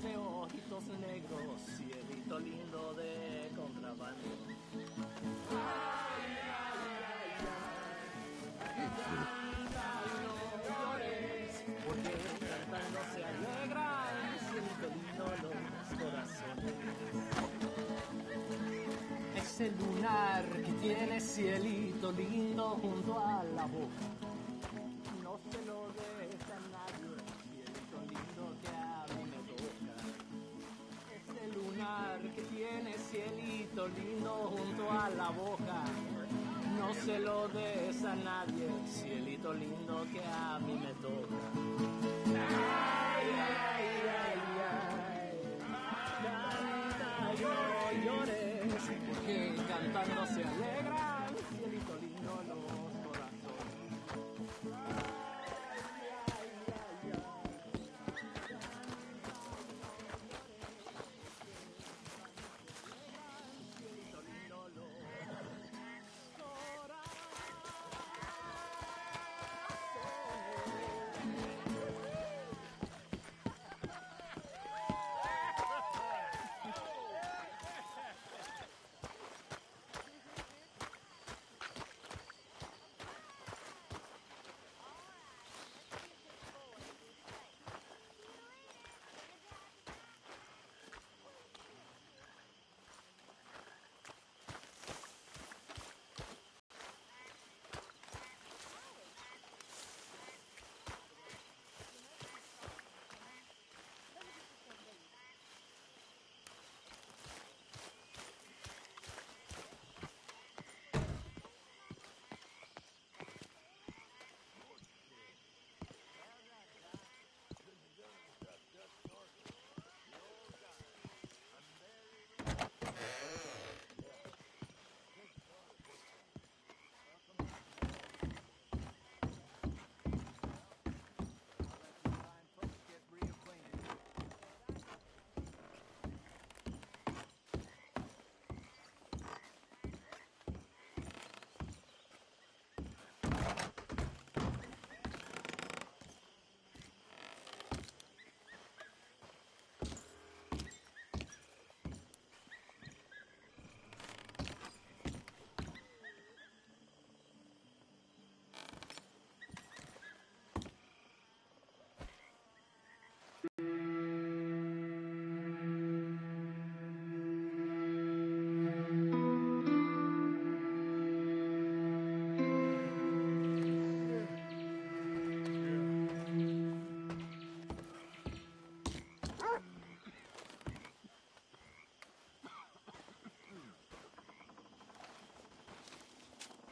De ojitos negros, cielito lindo de contrabando. Ay, ay, ay, ay, no llores, porque cantando se alegran, cielito lindo los corazones. Ese lunar que tiene cielito lindo junto a la boca, no se lo deja a nadie, cielito lindo que a mí me toca. Ese lunar que tiene cielito lindo junto a la boca, no se lo des a nadie, cielito lindo que a mí me toca. Ay, ay, ay, ay, canta y no llores, porque cantando se alegran, cielito lindo los corazones.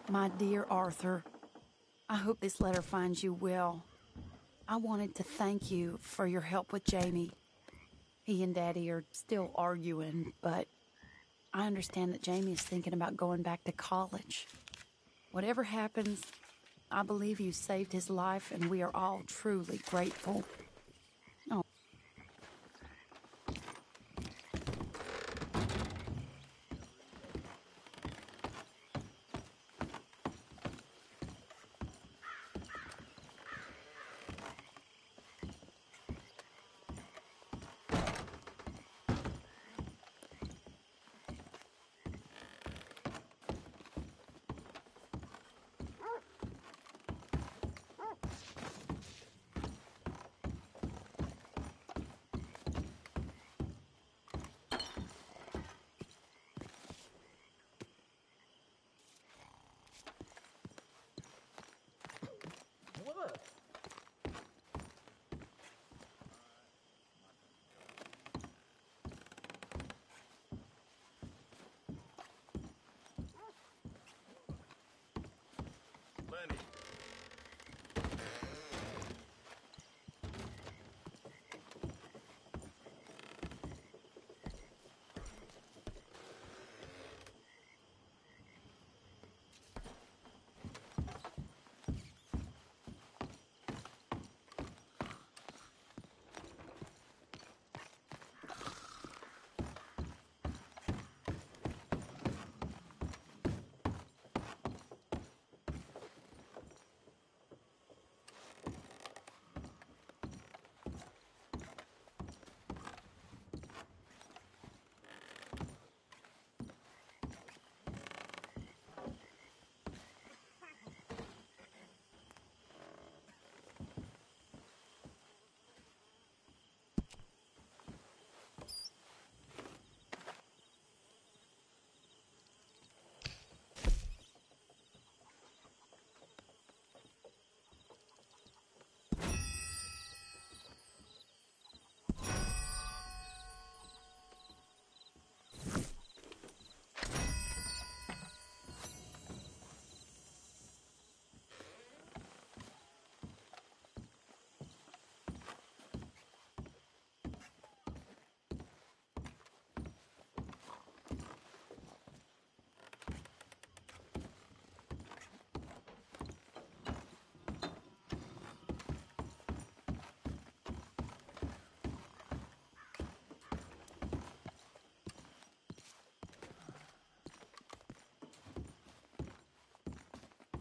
My dear Arthur, I hope this letter finds you well. I wanted to thank you for your help with Jamie. He and Daddy are still arguing, but I understand that Jamie is thinking about going back to college. Whatever happens, I believe you saved his life, and we are all truly grateful. Oh.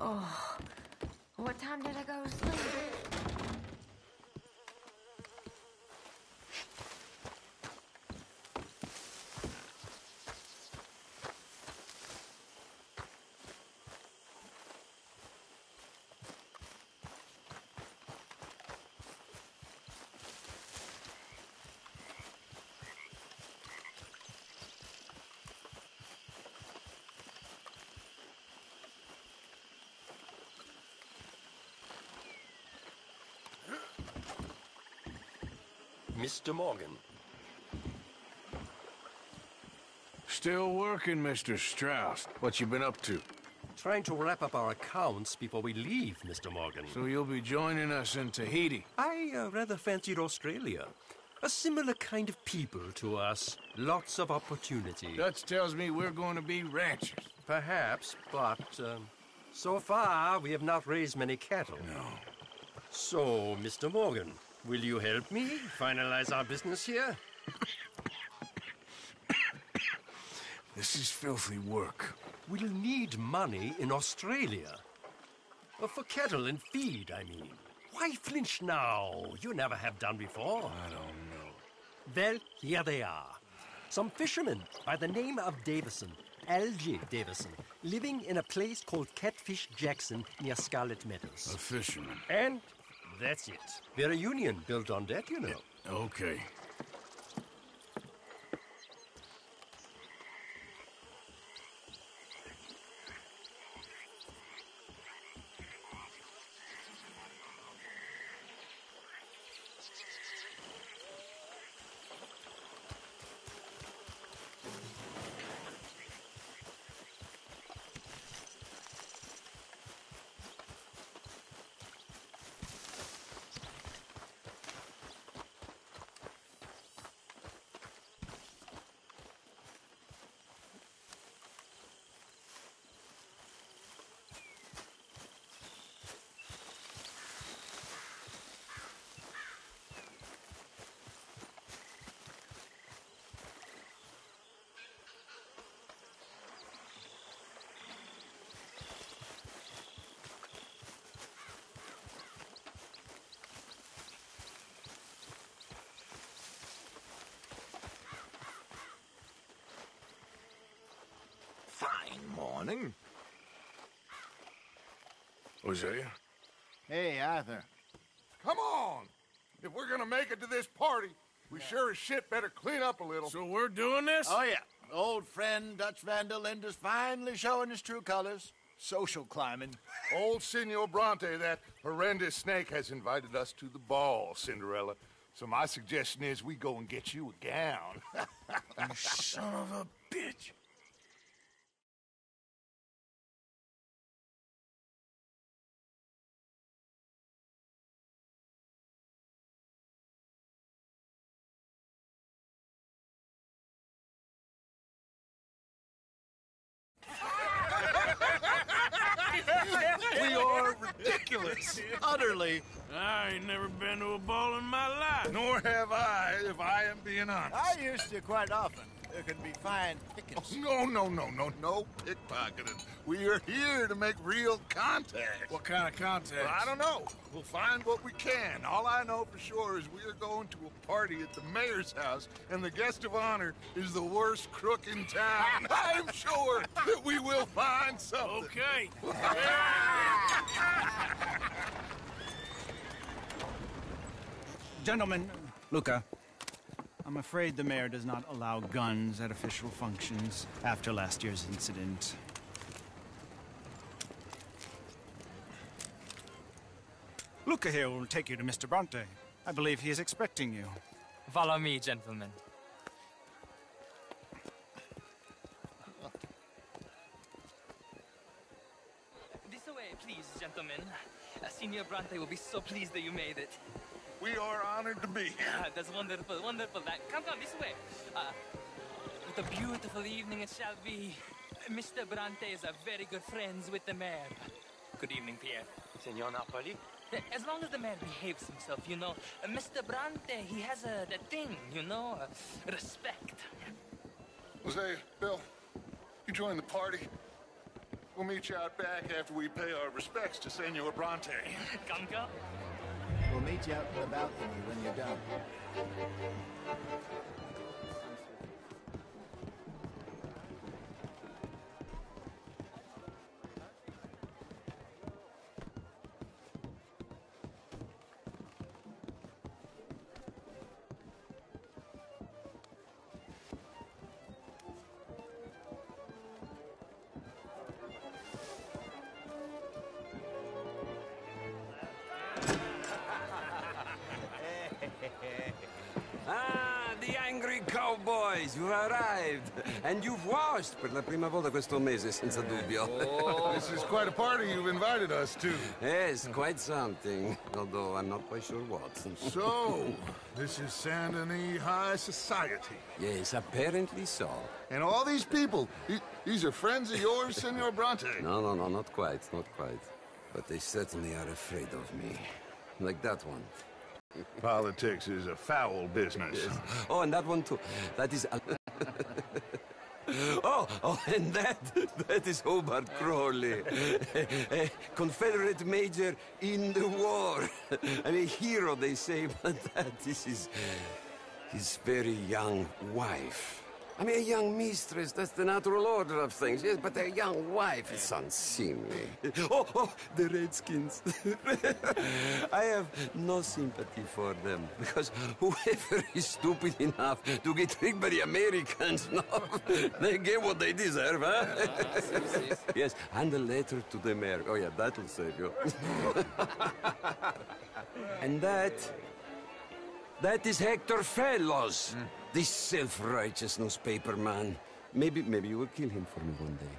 Oh, what time did I go to sleep? Mr. Morgan. Still working, Mr. Strauss. What you been up to? Trying to wrap up our accounts before we leave, Mr. Morgan. So you'll be joining us in Tahiti? I rather fancied Australia. A similar kind of people to us. Lots of opportunity. Dutch tells me we're going to be ranchers. Perhaps, but so far we have not raised many cattle. No. So, Mr. Morgan, will you help me finalize our business here? This is filthy work. We'll need money in Australia. For cattle and feed, I mean. Why flinch now? You never have done before. I don't know. Well, here they are. Some fishermen by the name of Davison, L.J. Davison, living in a place called Catfish Jackson near Scarlet Meadows. A fisherman. And that's it. We're a union built on that, you know. Okay. Fine morning. Hosea? Hey, Arthur. Come on! If we're gonna make it to this party, we sure as shit better clean up a little. So we're doing this? Oh, yeah. Old friend Dutch Van der Linde's finally showing his true colors. Social climbing. Old Senor Bronte, that horrendous snake, has invited us to the ball, Cinderella. So my suggestion is we go and get you a gown. You son of a bitch. We are ridiculous. Utterly. I ain't never been to a ball in my life. Nor have I, if I am being honest. I used to quite often. There can be fine pickings. No pickpocketing. We are here to make real contact. What kind of contact? Well, I don't know. We'll find what we can. All I know for sure is we are going to a party at the mayor's house, and the guest of honor is the worst crook in town. I'm sure that we will find something. Okay. Gentlemen, Luca, I'm afraid the mayor does not allow guns at official functions after last year's incident. Luca here will take you to Mr. Bronte. I believe he is expecting you. Follow me, gentlemen. This way, please, gentlemen. Senior Bronte will be so pleased that you made it. We are honored to be here. That's wonderful, wonderful. Come this way. What a beautiful evening it shall be. Mr. Bronte is a very good friends with the mayor. Good evening, Pierre. Senor Napoli? As long as the mayor behaves himself, you know. Mr. Bronte, he has that thing, you know, respect. Hosea, Bill, you join the party. We'll meet you out back after we pay our respects to Senor Bronte. Come, come. We'll meet you out in the balcony when you're done. Ah, the angry cowboys, you've arrived. And you've washed per la prima volta questo mese, senza dubbio. This is quite a party you've invited us to. Yes, quite something. Although I'm not quite sure what. So, this is Saint Denis High Society. Yes, apparently so. And all these people, these are friends of yours, Senor Bronte? No, not quite, not quite. But they certainly are afraid of me. Like that one. Politics is a foul business. Yes. Oh, and that one too. That is... and that is Hobart Crawley. A Confederate major in the war. I mean, hero, they say, but that is his very young wife. I mean, a young mistress, that's the natural order of things, yes, but a young wife is unseemly. Oh, the Redskins. I have no sympathy for them, because whoever is stupid enough to get tricked by the Americans, no, they get what they deserve, huh? Yes, and a letter to the mayor. Oh, yeah, that'll save you. And that is Hector Fellows. This self-righteous newspaper man. Maybe you will kill him for me one day.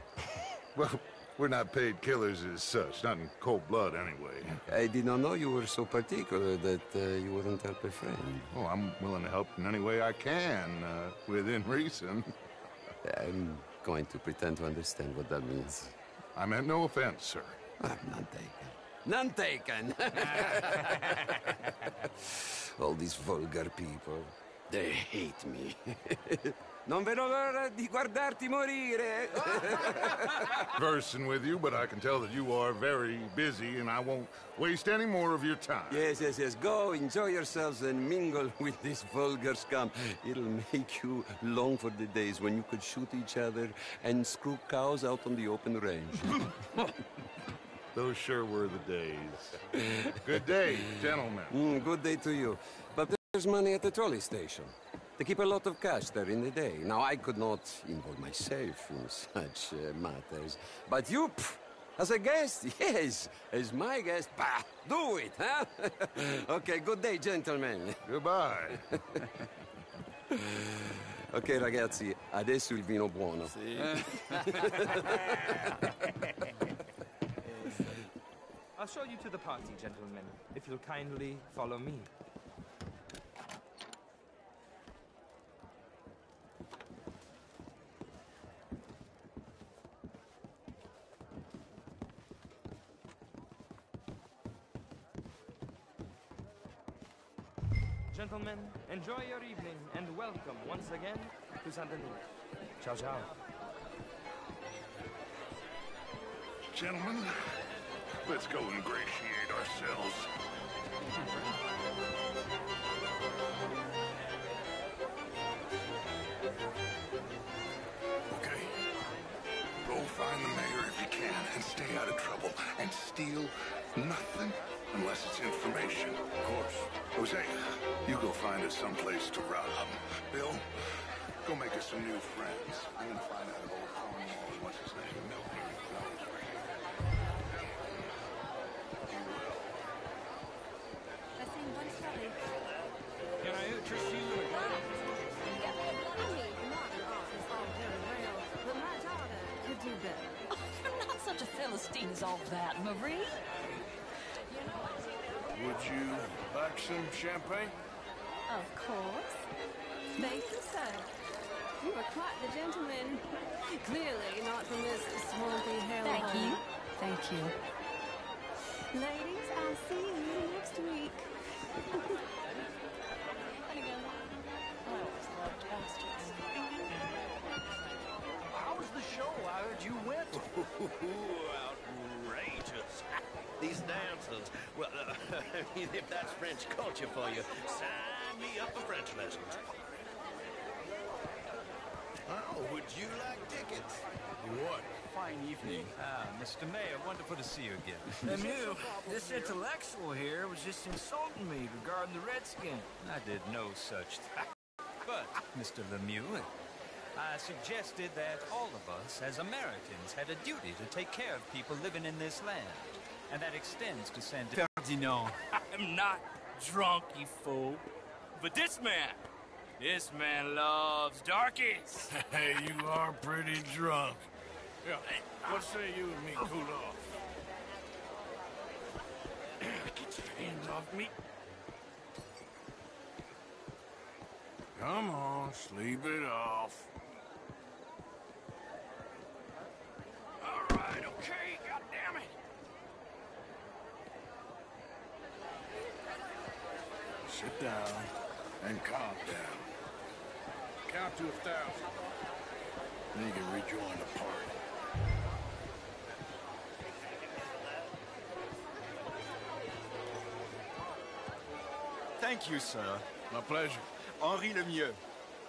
Well, we're not paid killers as such, not in cold blood anyway. I did not know you were so particular that you wouldn't help a friend. Oh, I'm willing to help in any way I can, within reason. I'm going to pretend to understand what that means. I meant no offense, sir. None taken. None taken! All these vulgar people. They hate me. Non vedo l'ora di guardarti morire. Versing with you, but I can tell that you are very busy, and I won't waste any more of your time. Yes. Go, enjoy yourselves, and mingle with this vulgar scum. It'll make you long for the days when you could shoot each other and screw cows out on the open range. Those sure were the days. Good day, gentlemen. Good day to you. But there's money at the trolley station. They keep a lot of cash there in the day. Now, I could not involve myself in such matters. But you, as a guest, yes, as my guest, bah, do it, huh? Okay, good day, gentlemen. Goodbye. Ok, ragazzi, adesso il vino buono. Sì. I'll show you to the party, gentlemen, if you'll kindly follow me. Gentlemen, enjoy your evening and welcome once again to Saint Denis. Ciao, ciao. Gentlemen, let's go ingratiate ourselves. Okay. Go find the mayor if you can and stay out of trouble and steal nothing unless it's information. Of course. Jose, you go find us someplace to rob. Bill, go make us some new friends. I'm gonna find out if old Cornwall and what's his name? Milton knows we're here. Can I interest you? Could do better. Oh, you're not such a Philistine as all that, Marie. Would you like some champagne? Of course. Thank you, sir. You are quite the gentleman. Clearly not from this swampy hellhole. Thank you. Thank you. Ladies, I'll see you next week. How was the show? I heard you went. pencils. Well, if that's French culture for you, sign me up for French lessons. Oh, would you like tickets? You what? Fine evening. Mr. Mayor, wonderful to see you again. Lemieux, this intellectual here was just insulting me regarding the Redskin. I did no such thing. But, Mr. Lemieux, I suggested that all of us, as Americans, had a duty to take care of people living in this land. And that extends to San Ferdinand. I'm not drunk, you fool. But this man loves darkies. Hey, you are pretty drunk. Yeah, what say you and me cool off? Get your hands off me. Come on, sleep it off. All right, okay, goddammit. Sit down and calm down. Count to 1,000. Then you can rejoin the party. Thank you, sir. My pleasure. Henri Lemieux.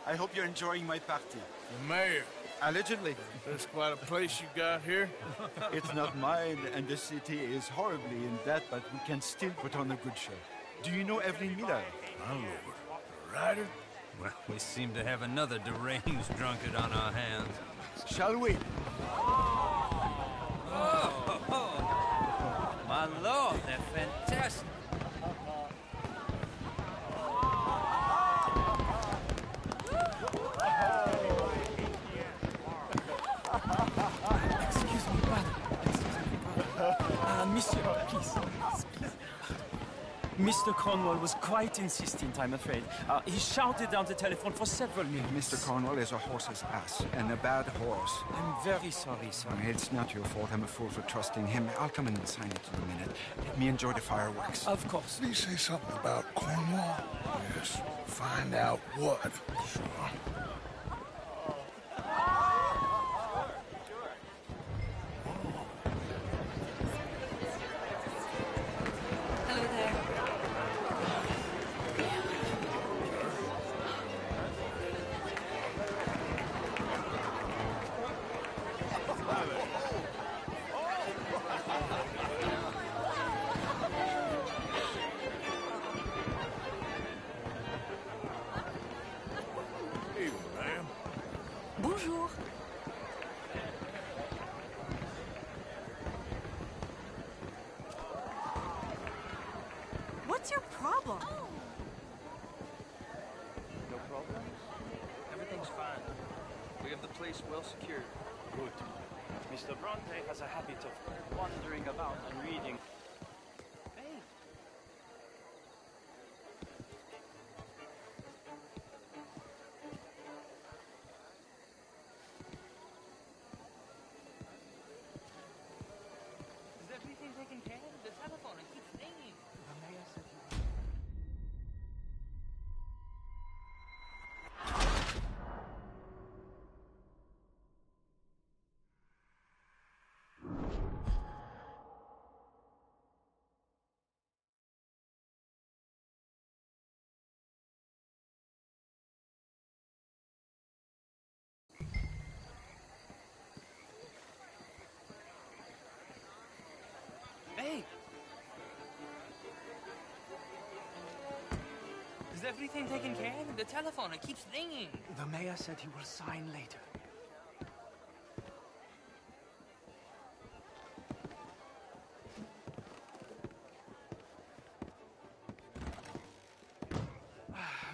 I hope you're enjoying my party. The mayor. Allegedly. That's quite a place you got here. It's not mine, and the city is horribly in debt, but we can still put on a good show. Do you know Evelyn Miller? My lord. The writer? Well, we seem to have another deranged drunkard on our hands. Shall we? Oh, my lord, they're fantastic. Excuse me, brother. Monsieur, please. Mr. Cornwall was quite insistent, I'm afraid. He shouted down the telephone for several minutes. Mr. Cornwall is a horse's ass, and a bad horse. I'm very sorry, sir. It's not your fault. I'm a fool for trusting him. I'll come in and sign it in a minute. Let me enjoy the fireworks. Of course. Did he say something about Cornwall? Yes. Find out what. Sure. Hello there. Evening, ma'am. Bonjour. What's your problem? No problem? Everything's fine. We have the place well secured. Good. Mr. Bronte has a habit of wandering about and reading. Hey. Is everything taken care of? The telephone, it keeps ringing. The mayor said you... Hey! Is everything taken care of? The telephone, it keeps ringing. The mayor said he will sign later.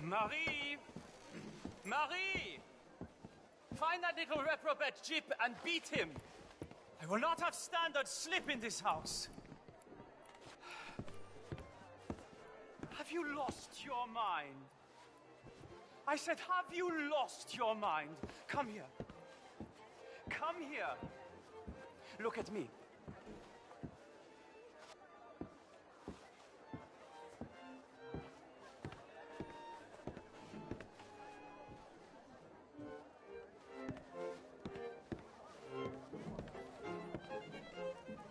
Marie! Marie! Find that little reprobate Jip and beat him. I will not have standard slip in this house. Have you lost your mind? I said, have you lost your mind? Come here. Come here. Look at me.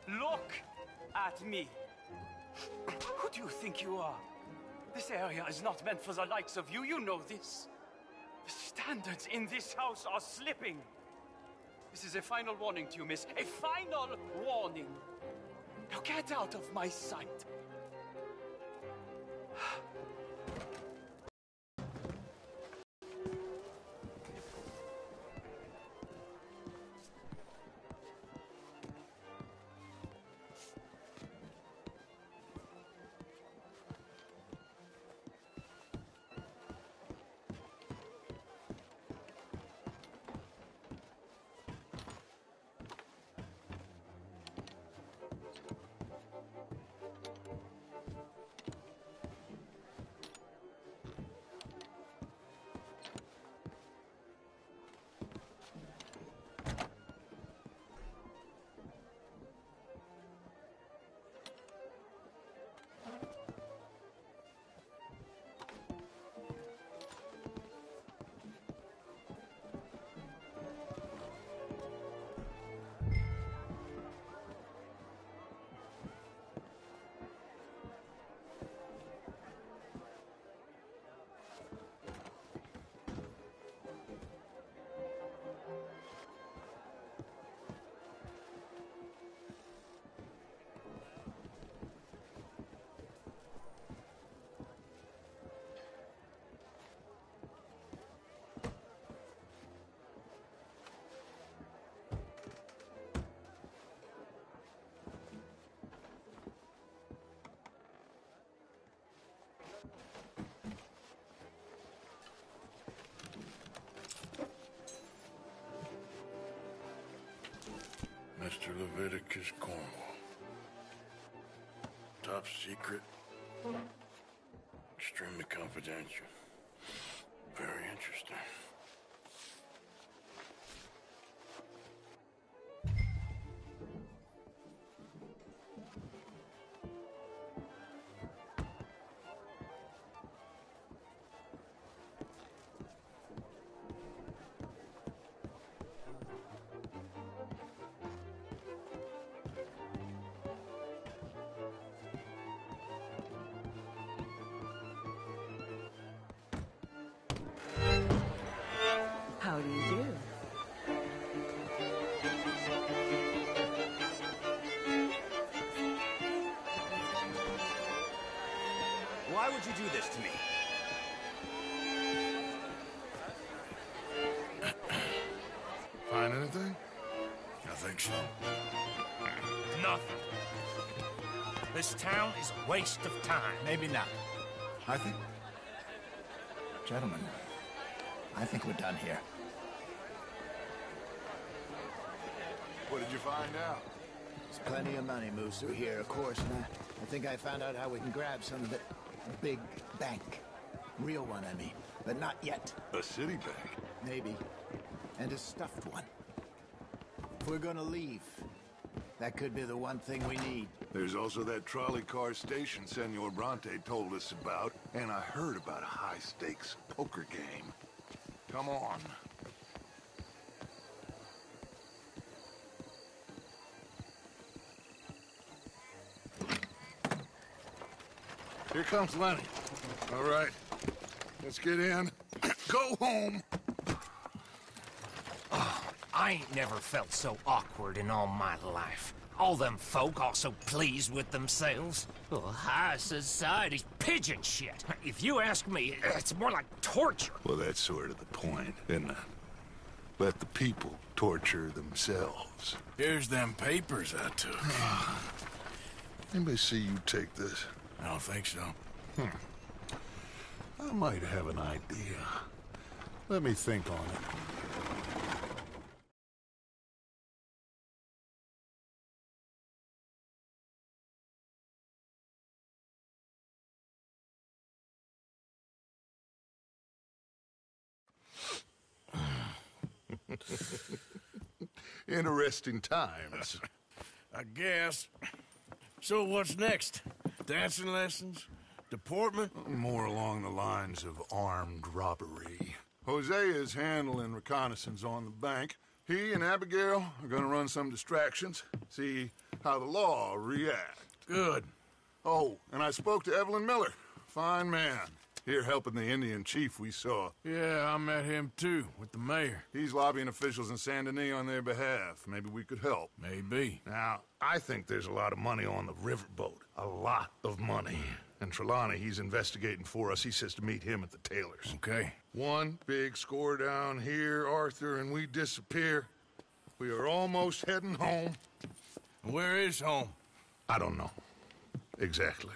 Look at me. Who do you think you are? This area is not meant for the likes of you. You know this. The standards in this house are slipping. This is a final warning to you, miss. A final warning. Now get out of my sight. Mr. Leviticus Cornwall. Top secret. Extremely confidential. Very interesting. How do you do? Why would you do this to me? Find anything? I think so. Nothing. This town is a waste of time. Maybe not. I think... Gentlemen, I think we're done here. What did you find out? There's plenty of money moves through here, of course, and I think I found out how we can grab some of it. A big bank. Real one, I mean. But not yet. A city bank? Maybe. And a stuffed one. If we're gonna leave, that could be the one thing we need. There's also that trolley car station Senor Bronte told us about, and I heard about a high-stakes poker game. Come on. Here comes Lenny. All right, let's get in. Go home. Oh, I ain't never felt so awkward in all my life. All them folk all so pleased with themselves. Oh, high society's pigeon shit. If you ask me, it's more like torture. Well, that's sort of the point, isn't it? Let the people torture themselves. Here's them papers I took. Anybody see you take this? I don't think so. I might have an idea. Let me think on it. Interesting times. I guess. So what's next? Dancing lessons? Deportment? More along the lines of armed robbery. Hosea is handling reconnaissance on the bank. He and Abigail are gonna run some distractions, see how the law reacts. Good. Oh, and I spoke to Evelyn Miller. Fine man. Here helping the Indian chief we saw. Yeah, I met him too, with the mayor. He's lobbying officials in Saint Denis on their behalf. Maybe we could help. Maybe. Now, I think there's a lot of money on the riverboat. A lot of money. And Trelawney, he's investigating for us. He says to meet him at the Taylor's. Okay. One big score down here, Arthur, and we disappear. We are almost heading home. Where is home? I don't know. Exactly.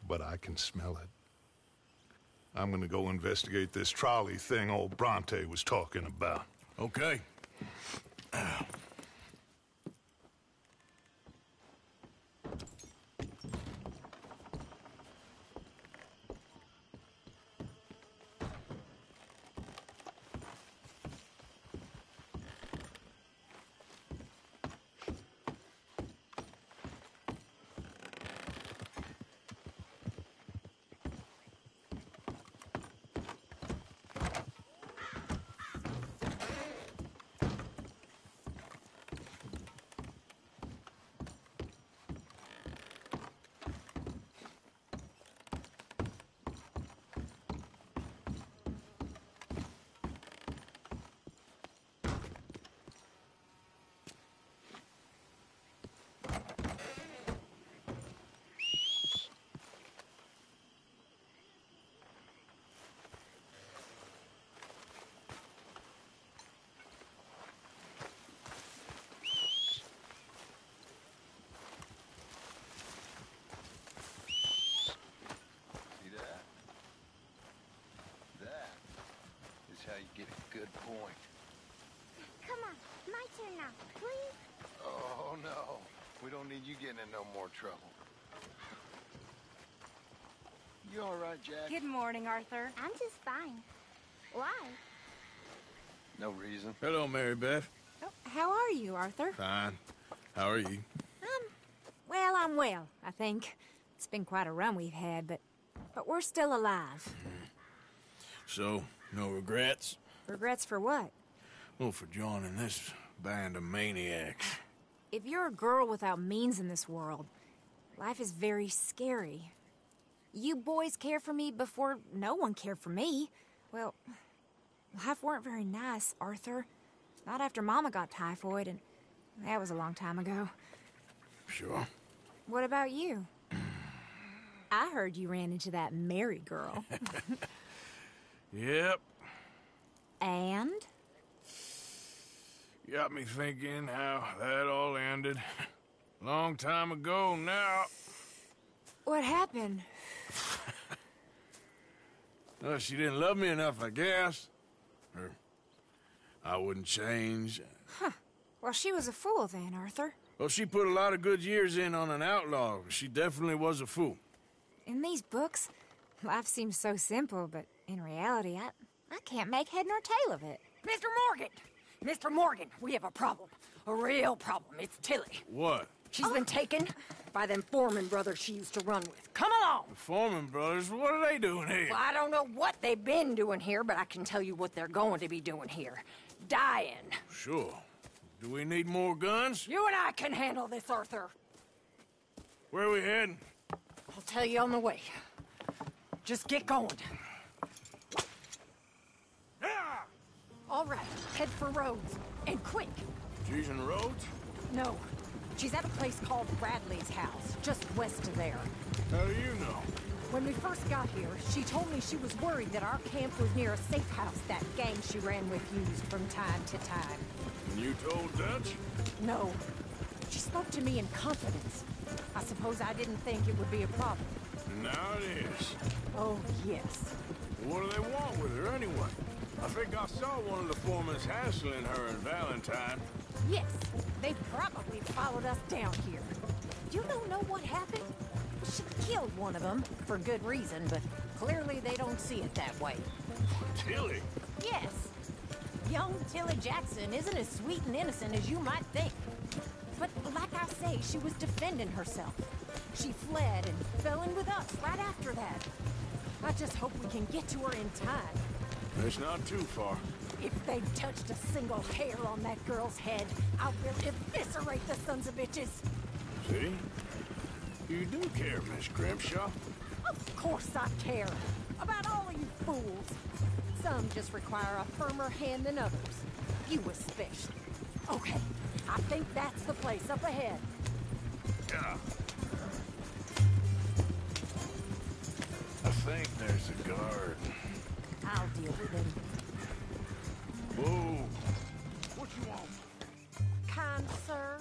But I can smell it. I'm gonna go investigate this trolley thing old Bronte was talking about. Okay. How you get a good point. Come on, my turn now, please. Oh, no. We don't need you getting in no more trouble. You all right, Jack? Good morning, Arthur. I'm just fine. Why? No reason. Hello, Mary Beth. Oh, how are you, Arthur? Fine. How are you? Well, I'm well, I think. It's been quite a run we've had, but we're still alive. So, no regrets? Regrets for what? Well, for joining this band of maniacs. If you're a girl without means in this world, life is very scary. You boys cared for me before no one cared for me. Well, life weren't very nice, Arthur. Not after Mama got typhoid, and that was a long time ago. Sure. What about you? I heard you ran into that Mary girl. Yep. And? Got me thinking how that all ended. Long time ago now. What happened? Well, she didn't love me enough, I guess. Or I wouldn't change. Huh. Well, she was a fool then, Arthur. Well, she put a lot of good years in on an outlaw. She definitely was a fool. In these books, life seems so simple, but in reality, I can't make head nor tail of it. Mr. Morgan! Mr. Morgan, we have a problem. A real problem. It's Tilly. What? She's been taken by them Foreman brothers she used to run with. Come along! The Foreman brothers? What are they doing here? Well, I don't know what they've been doing here, but I can tell you what they're going to be doing here. Dying. Sure. Do we need more guns? You and I can handle this, Arthur. Where are we heading? I'll tell you on the way. Just get going. All right, head for Rhodes. And quick. She's in Rhodes? No. She's at a place called Bradley's house, just west of there. How do you know? When we first got here, she told me she was worried that our camp was near a safe house that gang she ran with used from time to time. And you told Dutch? No. She spoke to me in confidence. I suppose I didn't think it would be a problem. Now it is. Oh, yes. What do they want with her anyway? I think I saw one of the foremans hassling her and Valentine. Yes, they probably followed us down here. You don't know what happened? She killed one of them, for good reason, but clearly they don't see it that way. Tilly? Yes. Young Tilly Jackson isn't as sweet and innocent as you might think. But like I say, she was defending herself. She fled and fell in with us right after that. I just hope we can get to her in time. It's not too far. If they'd touched a single hair on that girl's head, I will eviscerate the sons of bitches. See? You do care, Miss Grimshaw. Of course I care. About all of you fools. Some just require a firmer hand than others. You especially. Okay, I think that's the place up ahead. Yeah. I think there's a guard. I'll deal with him. Whoa. What you want? Kind sir,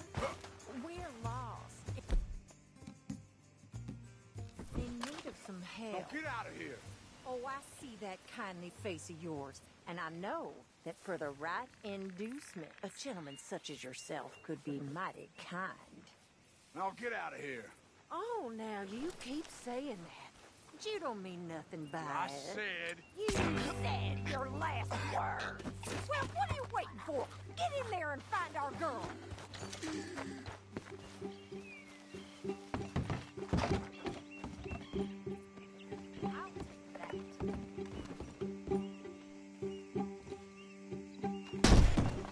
we're lost. In need of some help. Now get out of here. Oh, I see that kindly face of yours, and I know that for the right inducement, a gentleman such as yourself could be mighty kind. Now get out of here. Oh, now you keep saying that. But you don't mean nothing by I it. said... You said your last word. Well, what are you waiting for? Get in there and find our girl.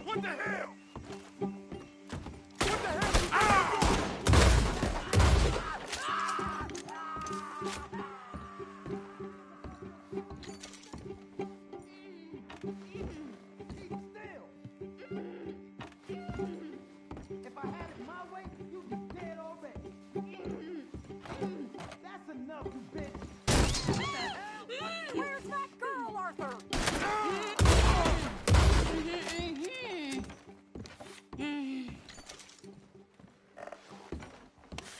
What the hell? If I had it my way, you'd be dead already. That's enough, you bitch. Where's that girl, Arthur?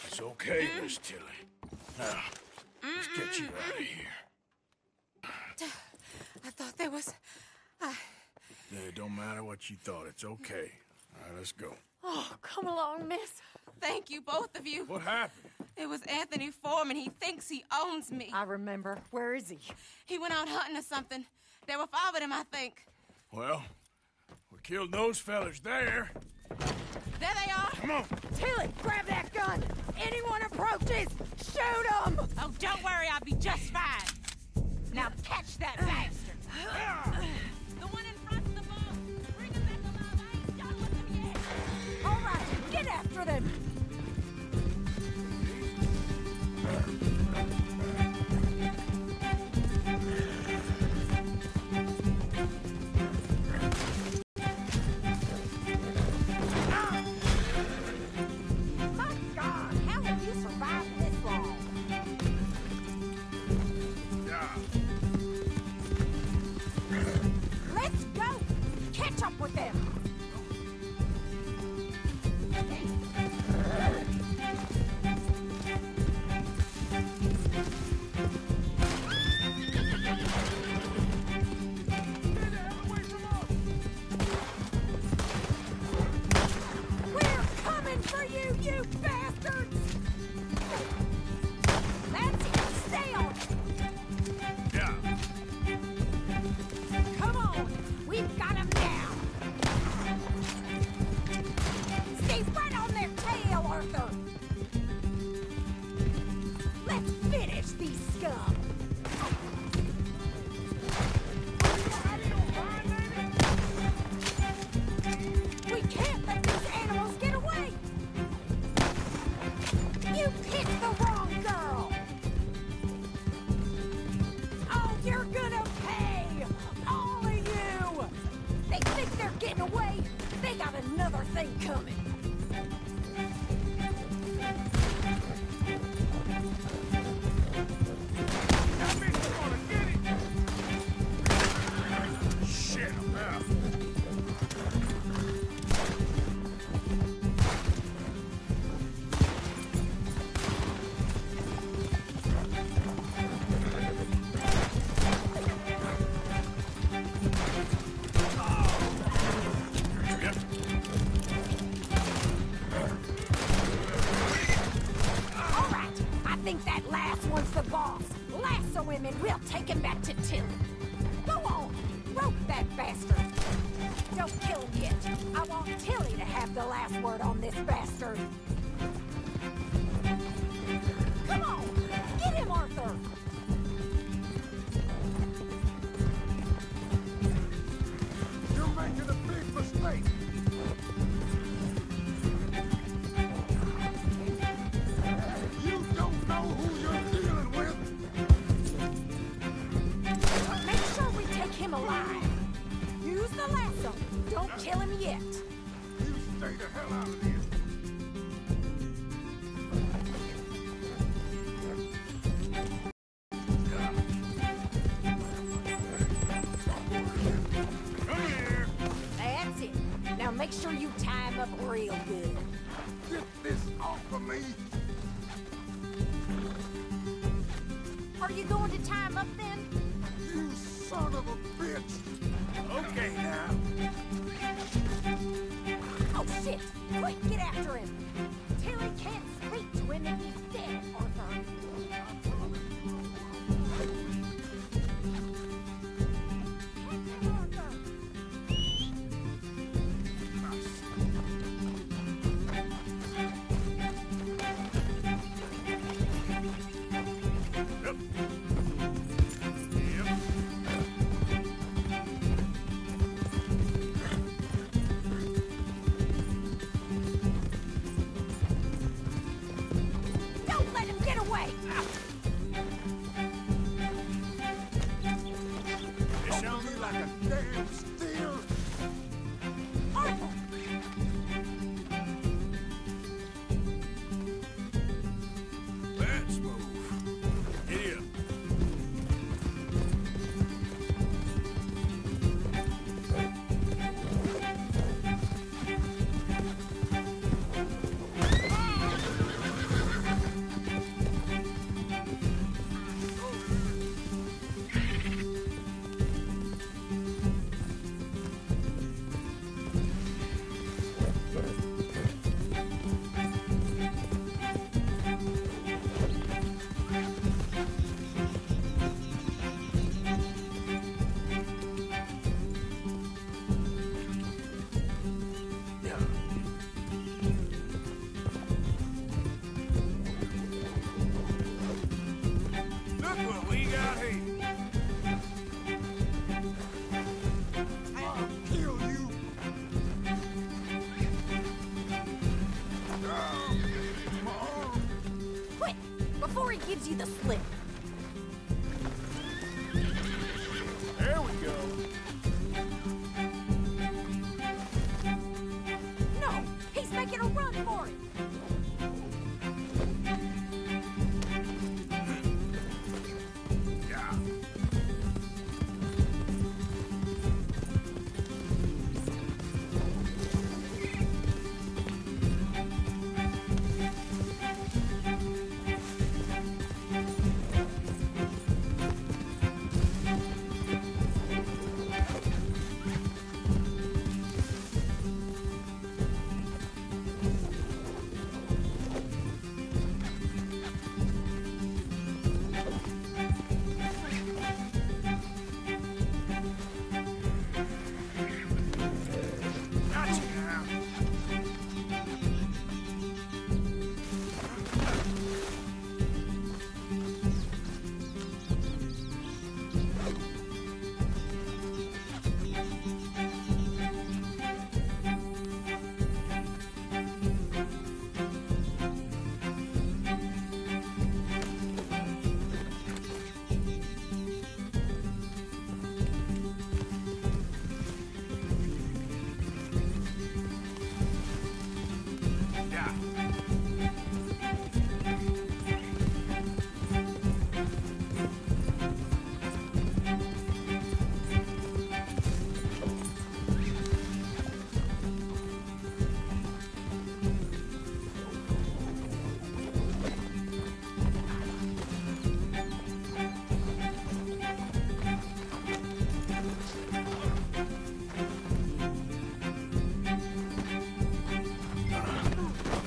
It's okay, Miss Tilly. Now, let's get you out of here. I thought there was... Yeah, it don't matter what you thought. It's okay. All right, let's go. Oh, come along, miss. Thank you, both of you. What happened? It was Anthony Foreman. He thinks he owns me. I remember. Where is he? He went out hunting or something. There were 5 of them, I think. Well, we killed those fellas there. There they are. Come on. Tilly, grab that gun. Anyone approaches, shoot them. Oh, don't worry. I'll be just fine. Now catch that bastard. The one in front of the boat. Bring him back alive. I ain't done with him yet. All right, get after them. My God, how have you survived this long? Let's go. Catch up with them. We're coming for you, you bastards! That's it. Stay on it. Yeah. Come on. We've got them now. Stay right on their tail, Arthur. Let's finish these scum. We can't let these animals get away. You picked the wrong girl. Oh, you're gonna pay! All of you! They think they're getting away. They got another thing coming. Shit, I'm out. Yep. All right, I think that last one's the boss. Lasso him and we'll take him back to Tilly. Go on, rope that bastard. Don't kill him yet. I want Tilly to have the last word on this bastard. Come on, get him, Arthur. You're making a big mistake. You make sure you tie him up real good. Get this off of me! Are you going to tie him up then? You son of a bitch! Okay, now. Oh, shit! Quick, get after him! Tilly can't speak to him if he's dead, Arthur. Don't let him get away! You sound me like a damn steer! Arthur! Let's move. Get up. Look what we got here. I'll kill you! Quick! Before he gives you the slip. There we go. No! He's making a run for it! Yeah. Gotcha now. Yeah.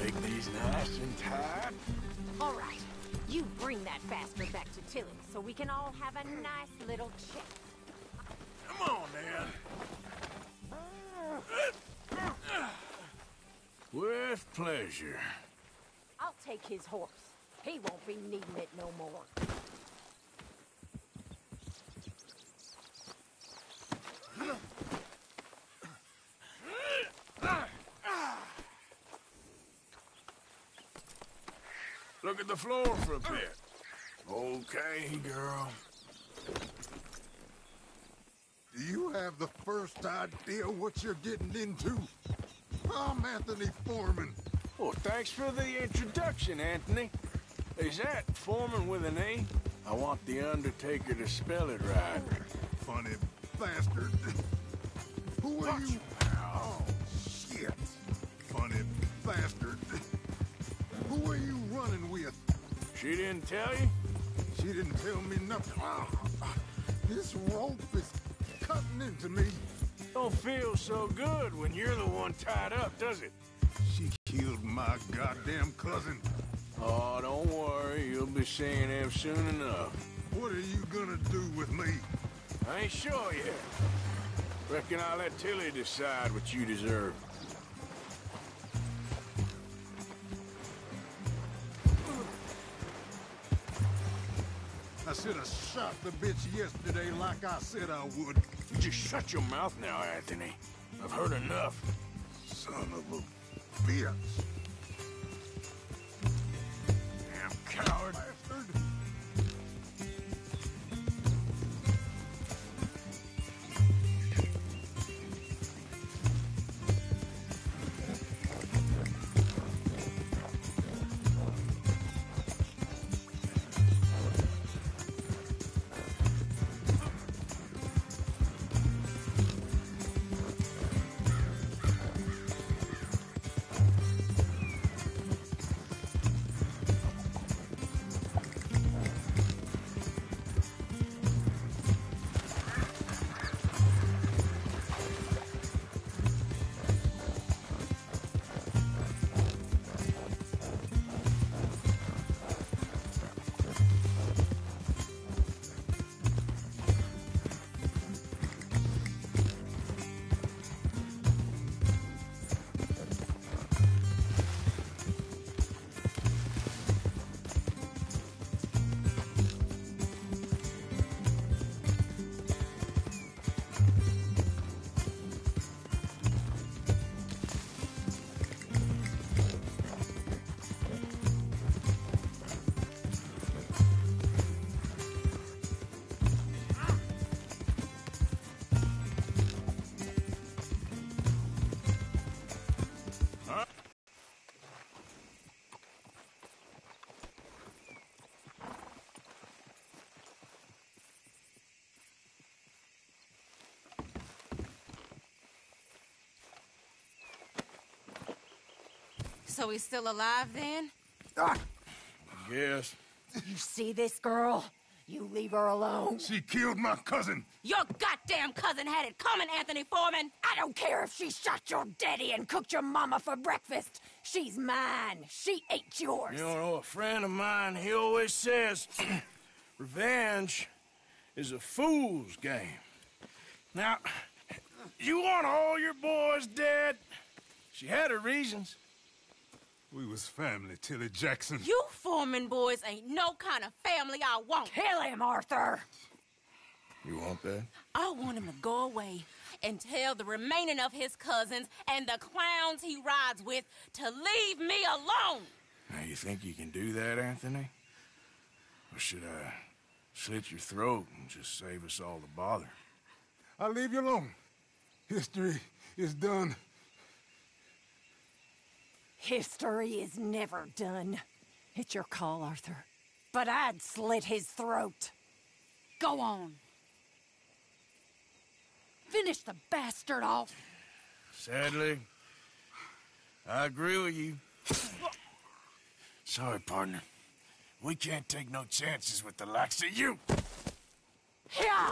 Make these nice and tight. All right. You bring that bastard back to Tilly so we can all have a nice little chat. Come on, then. With pleasure. I'll take his horse. He won't be needing it no more. Look at the floor for a bit. Okay, girl. Do you have the first idea what you're getting into? I'm Anthony Foreman. Well, thanks for the introduction, Anthony. Is that Foreman with an A? I want the Undertaker to spell it right. Funny bastard. Who are you? Oh, Shit. Funny bastard. Who are you running with? She didn't tell you? She didn't tell me nothing. This rope is cutting into me. Don't feel so good when you're the one tied up, does it? She killed my goddamn cousin. Oh, don't worry. You'll be seeing him soon enough. What are you gonna do with me? I ain't sure yet. Reckon I'll let Tilly decide what you deserve. I should have shot the bitch yesterday like I said I would. You just shut your mouth now, Anthony. I've heard enough. Son of a bitch. Damn coward. Bastard. So he's still alive then? Yes. You see this girl? You leave her alone. She killed my cousin. Your goddamn cousin had it coming, Anthony Foreman. I don't care if she shot your daddy and cooked your mama for breakfast. She's mine. She ain't yours. You know, a friend of mine, he always says, revenge is a fool's game. Now, you want all your boys dead? She had her reasons. We was family, Tilly Jackson. You Foreman boys ain't no kind of family I want. Kill him, Arthur. You want that? I want him to go away and tell the remaining of his cousins and the clowns he rides with to leave me alone. Now, you think you can do that, Anthony? Or should I slit your throat and just save us all the bother? I'll leave you alone. History is done. History is never done. It's your call, Arthur. But I'd slit his throat. Go on. Finish the bastard off. Sadly, I agree with you. Sorry, partner. We can't take no chances with the likes of you. Yeah.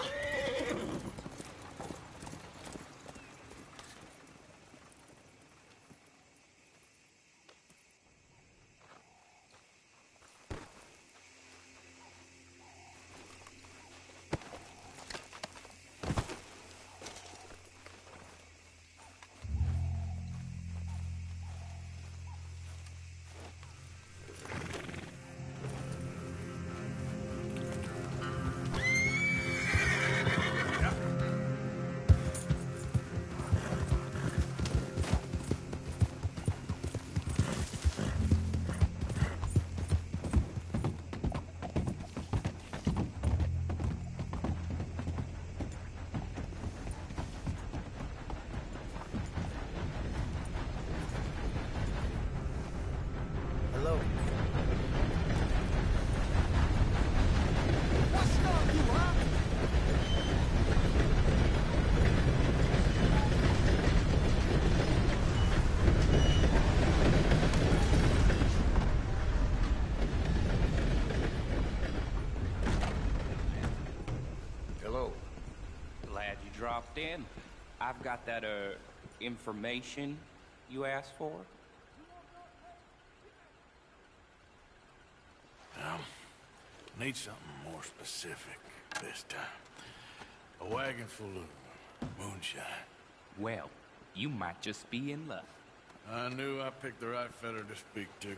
dropped in. I've got that, information you asked for. Well, need something more specific this time. A wagon full of moonshine. Well, you might just be in luck. I knew I picked the right fella to speak to.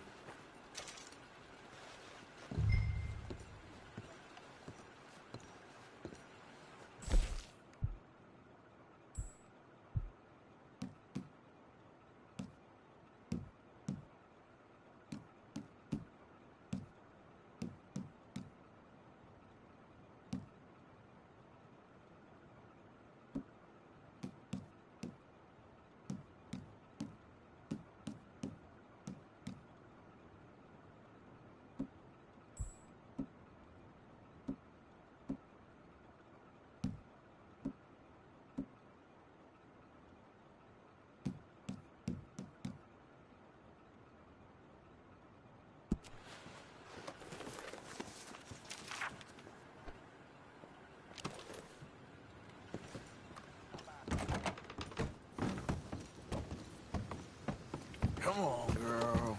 Come on, girl.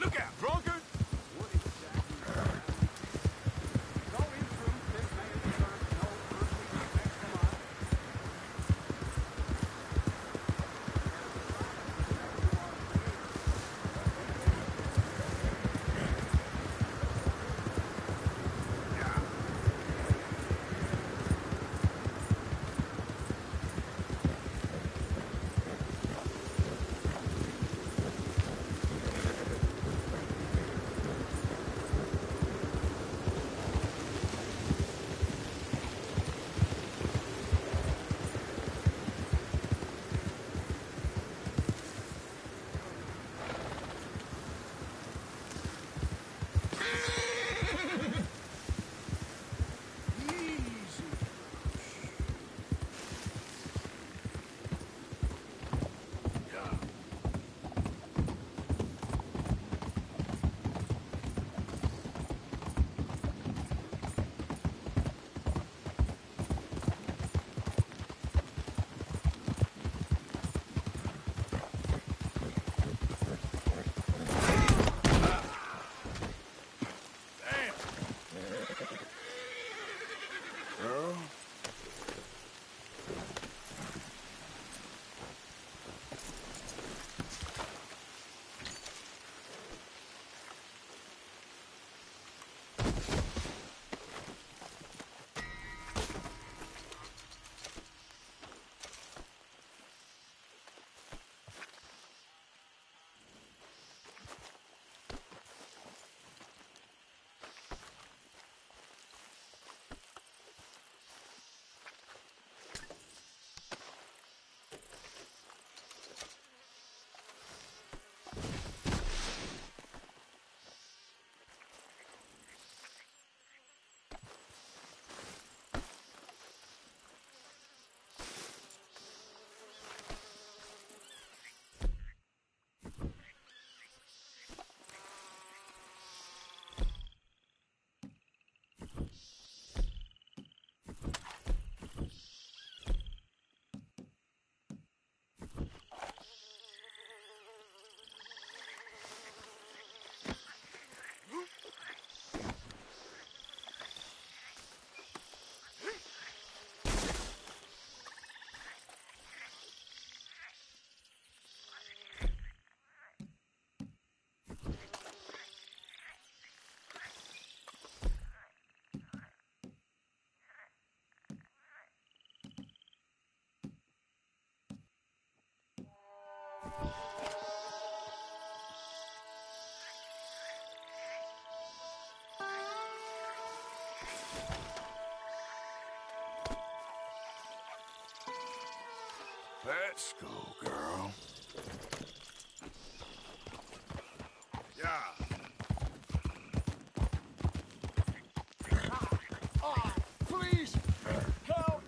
Look out, drunkard! What exactly? No intrude, this man deserves no earthly respect from us. Let's go, girl. Yeah. Oh, please, help!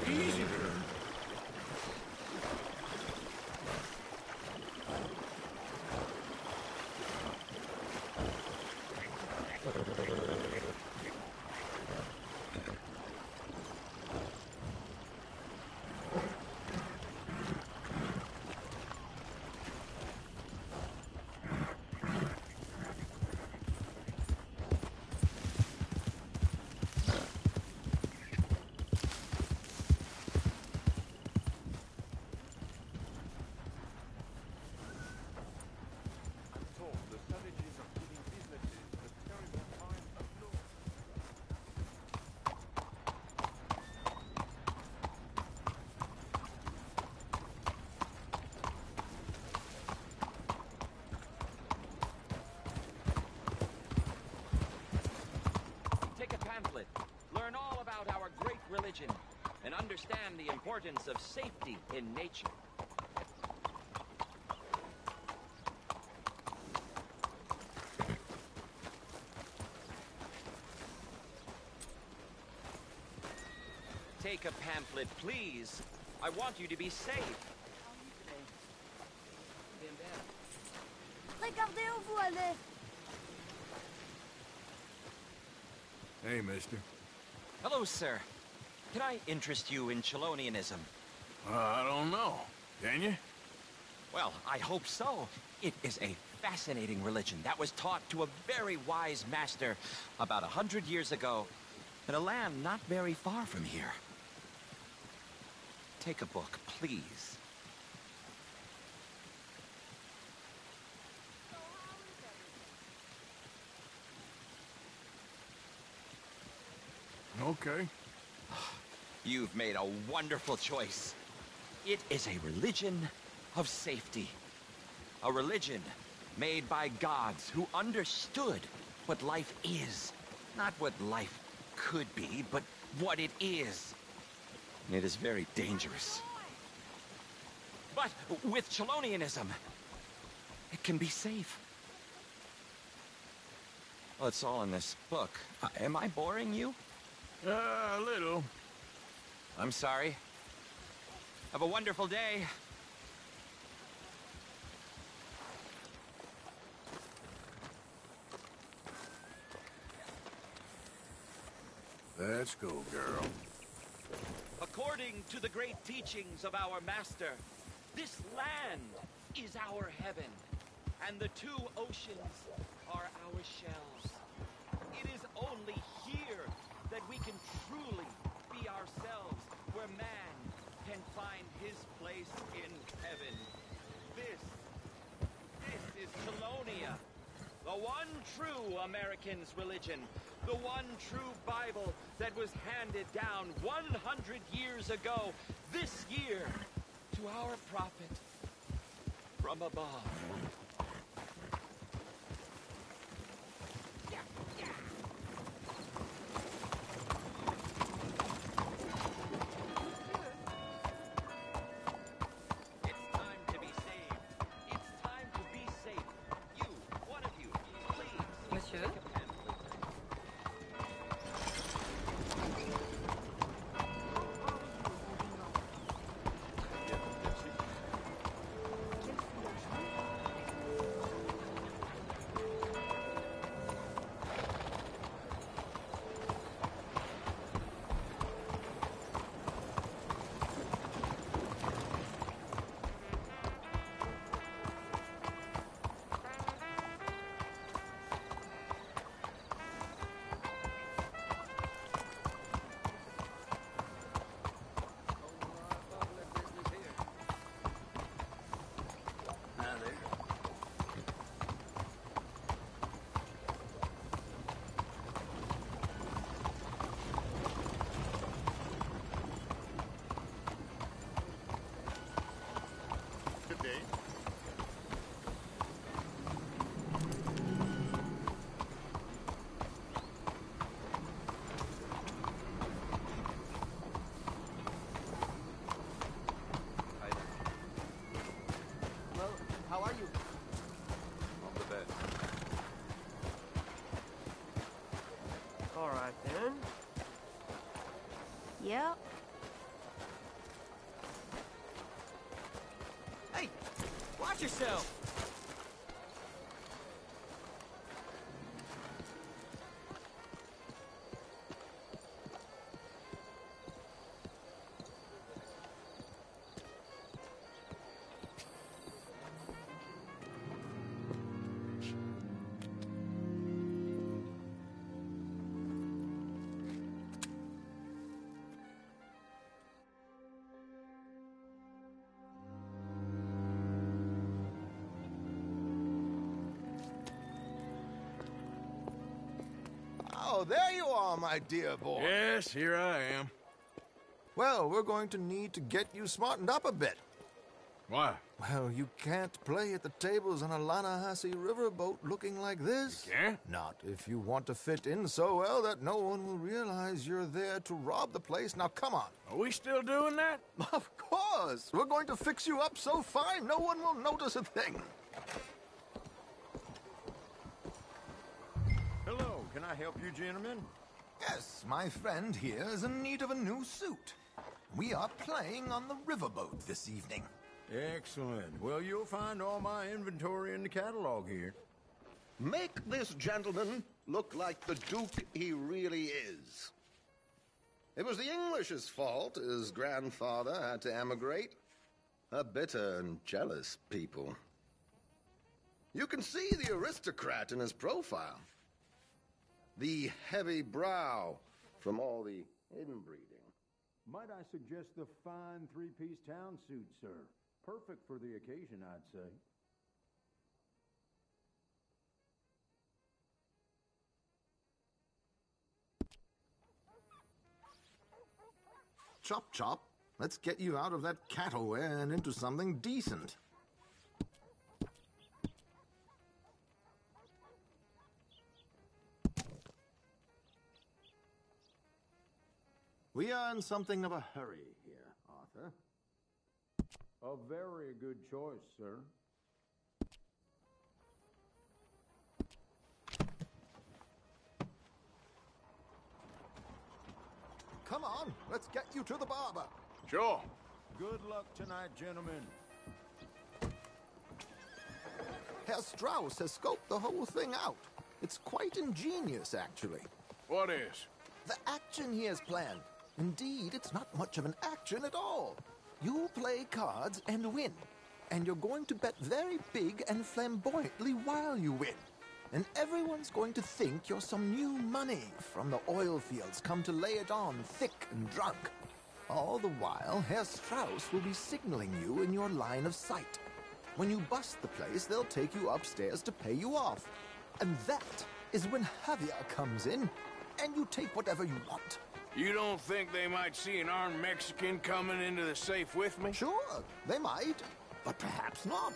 Easy, girl. Take a pamphlet, learn all about our great religion, and understand the importance of safety in nature. Take a pamphlet, please. I want you to be safe. Regardez où vous allez. Hey, mister. Hello, sir. Can I interest you in Chelonianism? I don't know. Can you? Well, I hope so. It is a fascinating religion that was taught to a very wise master about 100 years ago in a land not very far from here. Take a book, please. Okay. You've made a wonderful choice. It is a religion of safety. A religion made by gods who understood what life is. Not what life could be, but what it is. It is very dangerous. But with Chelonianism, it can be safe. Well, it's all in this book. Am I boring you? A little. I'm sorry. Have a wonderful day. Let's go, girl. According to the great teachings of our master, this land is our heaven, and the two oceans are our shells. It is only here that we can truly be ourselves, where man can find his place in heaven. This is Chelonia, the one true American's religion, the one true Bible that was handed down 100 years ago, this year, to our prophet from above. Monsieur? Watch yourself! Oh, there you are, my dear boy. Yes, here I am. Well, we're going to need to get you smartened up a bit. Why? Well, you can't play at the tables on a Lannahechee riverboat looking like this. You can't? Not if you want to fit in so well that no one will realize you're there to rob the place. Now, come on. Are we still doing that? Of course. We're going to fix you up so fine no one will notice a thing. Hello, can I help you, gentlemen? Yes, my friend here is in need of a new suit. We are playing on the riverboat this evening. Excellent. Well, you'll find all my inventory in the catalog here. Make this gentleman look like the Duke he really is. It was the English's fault his grandfather had to emigrate. A bitter and jealous people. You can see the aristocrat in his profile. The heavy brow from all the inbreeding. Might I suggest the fine three-piece town suit, sir? Perfect for the occasion, I'd say. Chop, chop. Let's get you out of that cataway and into something decent. We are in something of a hurry here, Arthur. A very good choice, sir. Come on, let's get you to the barber. Sure. Good luck tonight, gentlemen. Herr Strauss has scoped the whole thing out. It's quite ingenious, actually. What is? The action he has planned. Indeed, it's not much of an action at all. You play cards and win. And you're going to bet very big and flamboyantly while you win. And everyone's going to think you're some new money from the oil fields come to lay it on thick and drunk. All the while, Herr Strauss will be signaling you in your line of sight. When you bust the place, they'll take you upstairs to pay you off. And that is when Javier comes in, and you take whatever you want. You don't think they might see an armed Mexican coming into the safe with me? Sure, they might, but perhaps not.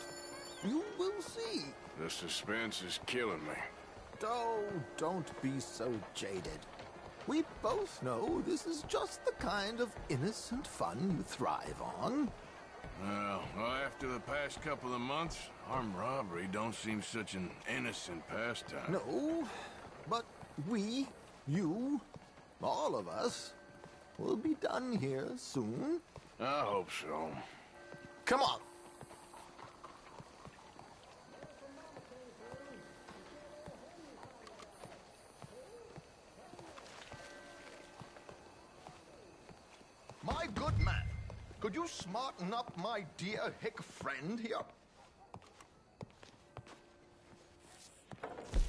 You will see. The suspense is killing me. Oh, don't be so jaded. We both know this is just the kind of innocent fun you thrive on. Well, after the past couple of months, armed robbery don't seem such an innocent pastime. No, but we, you, all of us, will be done here soon. I hope so. Come on. My good man, could you smarten up my dear hick friend here?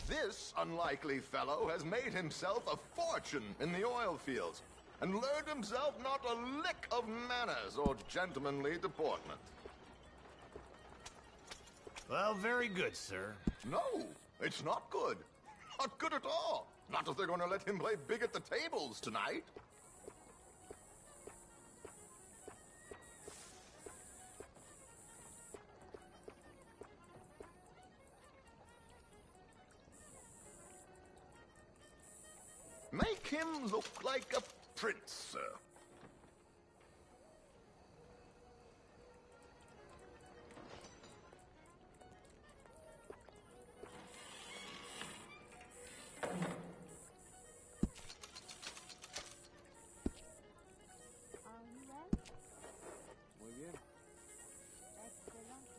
This unlikely fellow has made himself a fortune in the oil fields and learned himself not a lick of manners or gentlemanly deportment. Well, very good, sir. No, it's not good. Not good at all. Not if they're going to let him play big at the tables tonight. Make him look like a prince, sir. Muy bien. Excelente.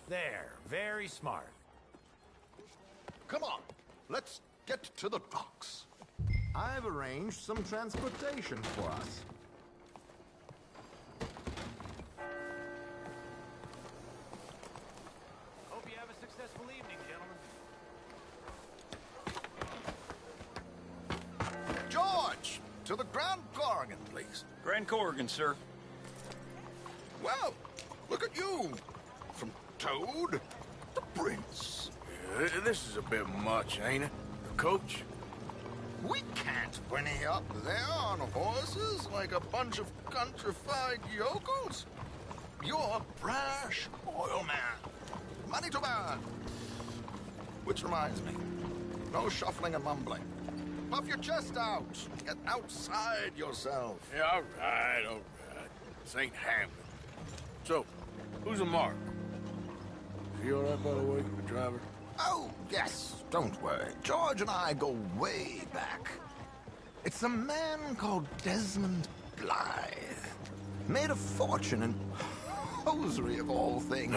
There, very smart. Come on, let's get to the docks. I've arranged some transportation for us. Hope you have a successful evening, gentlemen. George, to the Grand Corrigan, please. Grand Corrigan, sir. Well, look at you. From Toad to Prince. Yeah, this is a bit much, ain't it? The coach? We can't whinny up there on horses like a bunch of countrified yokels. You're a brash oil man. Money to burn. Which reminds me, no shuffling and mumbling. Puff your chest out. Get outside yourself. Yeah, all right. This ain't happening. So, who's a mark? Is he all right, by the way, the driver? Oh, yes. Don't worry. George and I go way back. It's a man called Desmond Blythe. Made a fortune in hosiery of all things.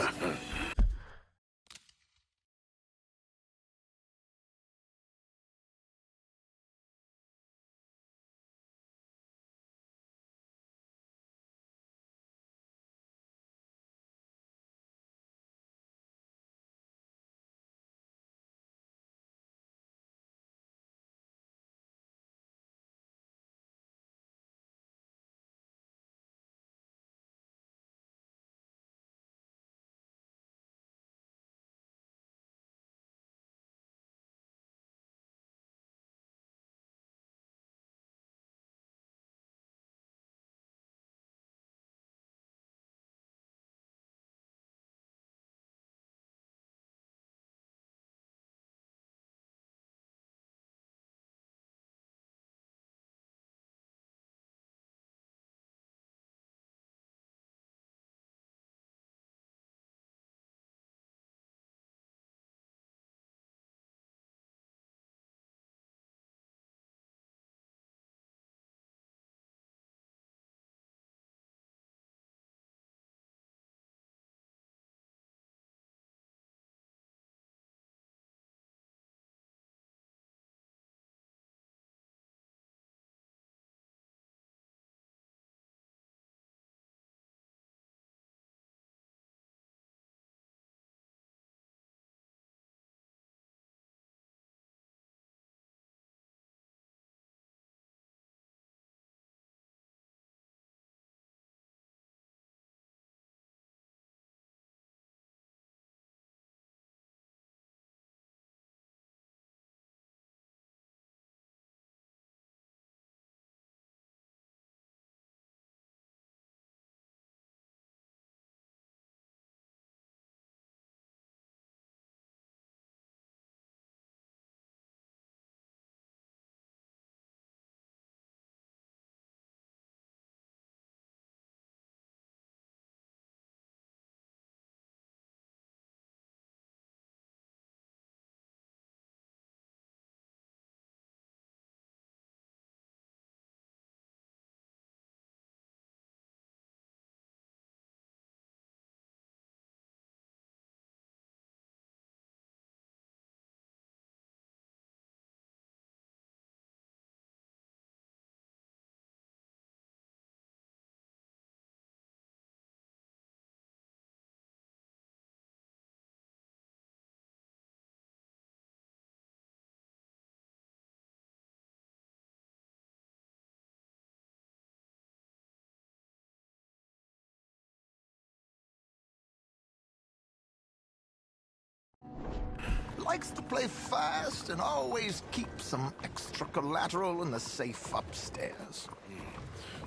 Likes to play fast and always keeps some extra collateral in the safe upstairs.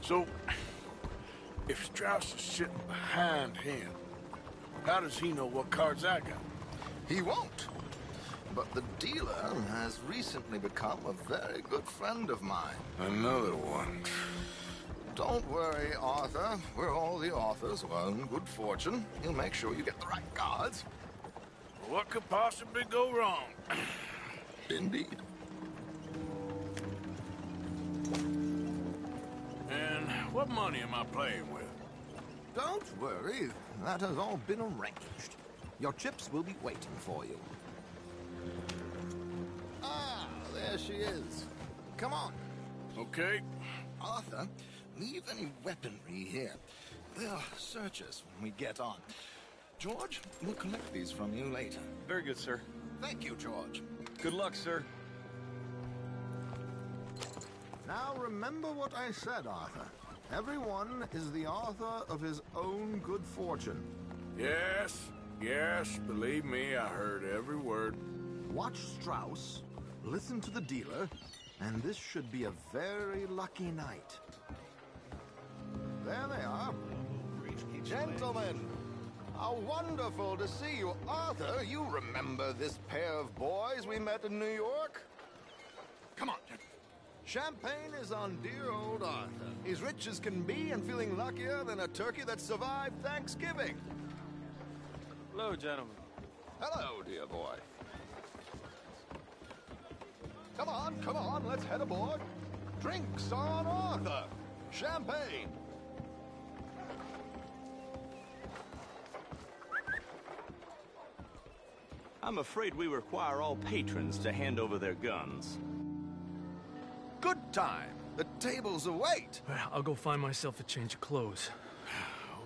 So, if Strauss is sitting behind him, how does he know what cards I got? He won't. But the dealer has recently become a very good friend of mine. Another one. Don't worry, Arthur. We're all the authors of our own good fortune. He'll make sure you get the right cards. What could possibly go wrong? Indeed. And what money am I playing with? Don't worry. That has all been arranged. Your chips will be waiting for you. Ah, there she is. Come on. Okay. Arthur, leave any weaponry here. They'll search us when we get on. George, we'll collect these from you later. Very good, sir. Thank you, George. Good luck, sir. Now remember what I said, Arthur. Everyone is the author of his own good fortune. Yes, believe me, I heard every word. Watch Strauss, listen to the dealer, and this should be a very lucky night. There they are. Gentlemen, how wonderful to see you. Arthur, you remember this pair of boys we met in New York? Come on, gentlemen. Champagne is on dear old Arthur. He's rich as can be and feeling luckier than a turkey that survived Thanksgiving. Hello, gentlemen. Hello, dear boy. Come on, let's head aboard. Drinks on Arthur. Champagne. I'm afraid we require all patrons to hand over their guns. Good time. The tables await. I'll go find myself a change of clothes.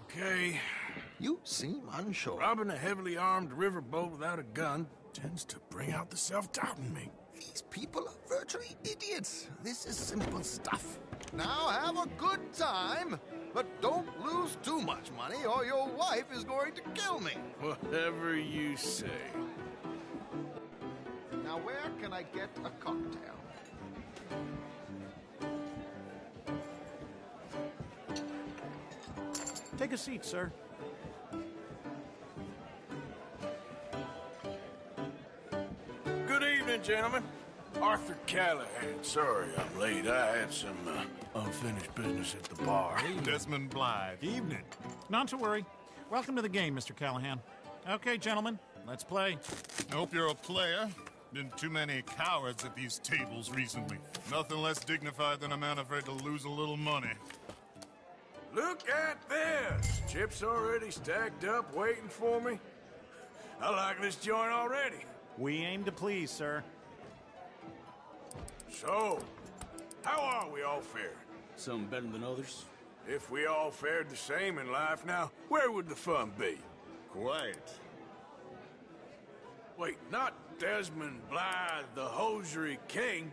Okay. You seem unsure. Robbing a heavily armed riverboat without a gun tends to bring out the self-doubt in me. These people are virtually idiots. This is simple stuff. Now have a good time, but don't lose too much money or your wife is going to kill me. Whatever you say. Now where can I get a cocktail? Take a seat, sir. Good evening, gentlemen. Arthur Callahan. Sorry I'm late. I had some unfinished business at the bar. Desmond Blythe. Evening. Not to worry. Welcome to the game, Mr. Callahan. Okay, gentlemen, let's play. I hope you're a player. Been too many cowards at these tables recently. Nothing less dignified than a man afraid to lose a little money. Look at this! Chips already stacked up, waiting for me. I like this joint already. We aim to please, sir. So, how are we all faring? Some better than others. If we all fared the same in life now, where would the fun be? Quiet. Wait, not Desmond Blythe, the hosiery king.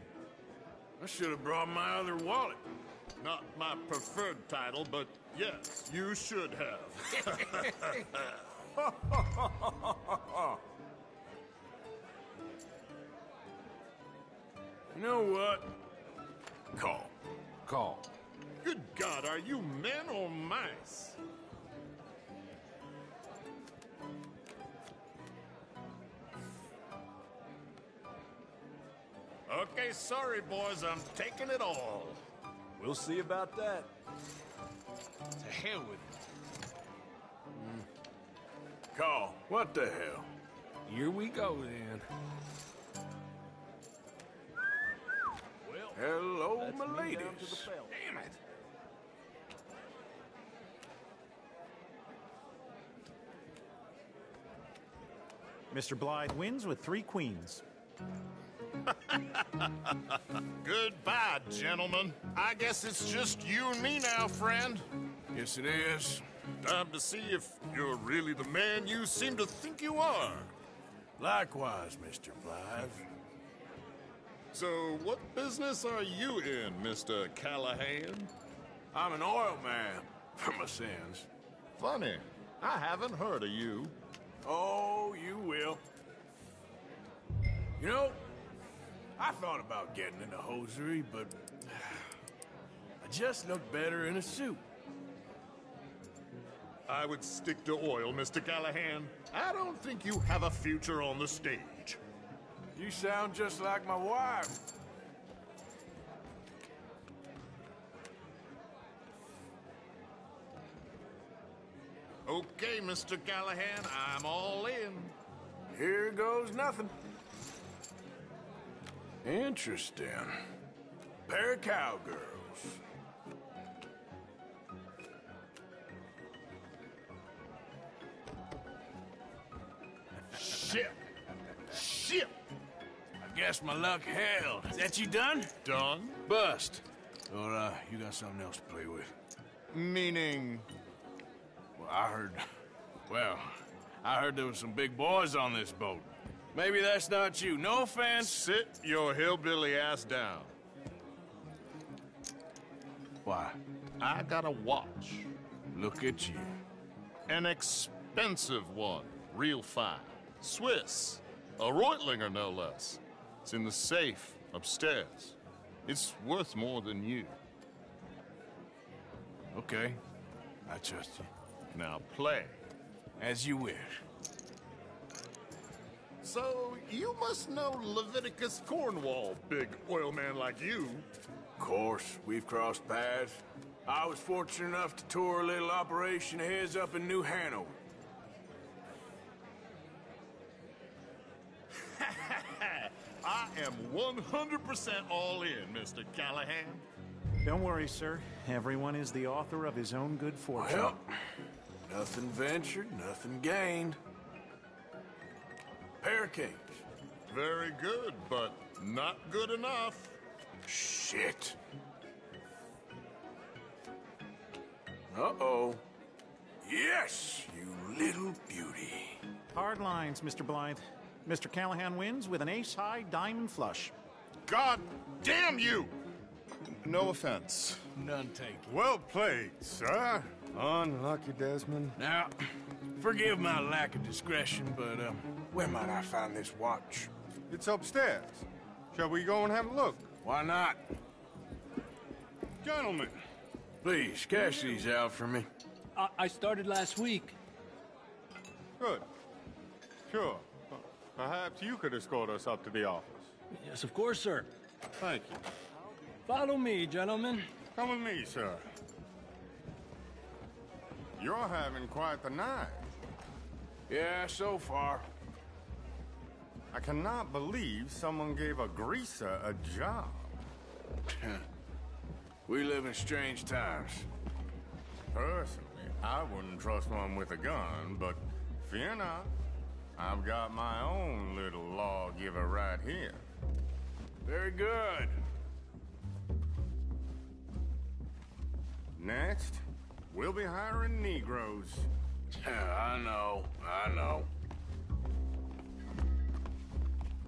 I should have brought my other wallet. Not my preferred title, but yes, you should have. You know what? Call. Good God, are you men or mice? Okay, sorry, boys, I'm taking it all. We'll see about that. To hell with it. Call. What the hell? Here we go, then. Well, hello, my ladies. Damn it. Mr. Blythe wins with 3 queens. Goodbye, gentlemen. I guess it's just you and me now, friend. Yes, it is. Time to see if you're really the man you seem to think you are. Likewise, Mr. Blythe. So, what business are you in, Mr. Callahan? I'm an oil man, for my sins. Funny. I haven't heard of you. Oh, you will. You know, I thought about getting into hosiery, but I just look better in a suit. I would stick to oil, Mr. Callahan. I don't think you have a future on the stage. You sound just like my wife. Okay, Mr. Callahan, I'm all in. Here goes nothing. Interesting. Pair of cowgirls. Shit. Shit. I guess my luck held. Is that you done? Done? Bust. Or, you got something else to play with? Meaning? Well, I heard there was some big boys on this boat. Maybe that's not you. No offense. Sit your hillbilly ass down. Why? I got a watch. Look at you. An expensive one. Real fine. Swiss. A Reutlinger, no less. It's in the safe upstairs. It's worth more than you. Okay. I trust you. Now play. As you wish. So, you must know Leviticus Cornwall, big oil man like you. Of course, we've crossed paths. I was fortunate enough to tour a little operation of his up in New Hanover. I am 100% all in, Mr. Callahan. Don't worry, sir. Everyone is the author of his own good fortune. Well, nothing ventured, nothing gained. Pear cakes. Very good, but not good enough. Shit. Uh-oh. Yes, you little beauty. Hard lines, Mr. Blythe. Mr. Callahan wins with an ace-high diamond flush. God damn you! No offense. None taken. Well played, sir. Unlucky, Desmond. Now, forgive my lack of discretion, but, where might I find this watch? It's upstairs. Shall we go and have a look? Why not? Gentlemen. Please, cash these out for me. I started last week. Good. Sure. Perhaps you could escort us up to the office. Yes, of course, sir. Thank you. Follow me, gentlemen. Come with me, sir. You're having quite the night. Yeah, so far. I cannot believe someone gave a greaser a job. We live in strange times. Personally, I wouldn't trust one with a gun, but fear not. I've got my own little lawgiver right here. Very good. Next, we'll be hiring Negroes. I know.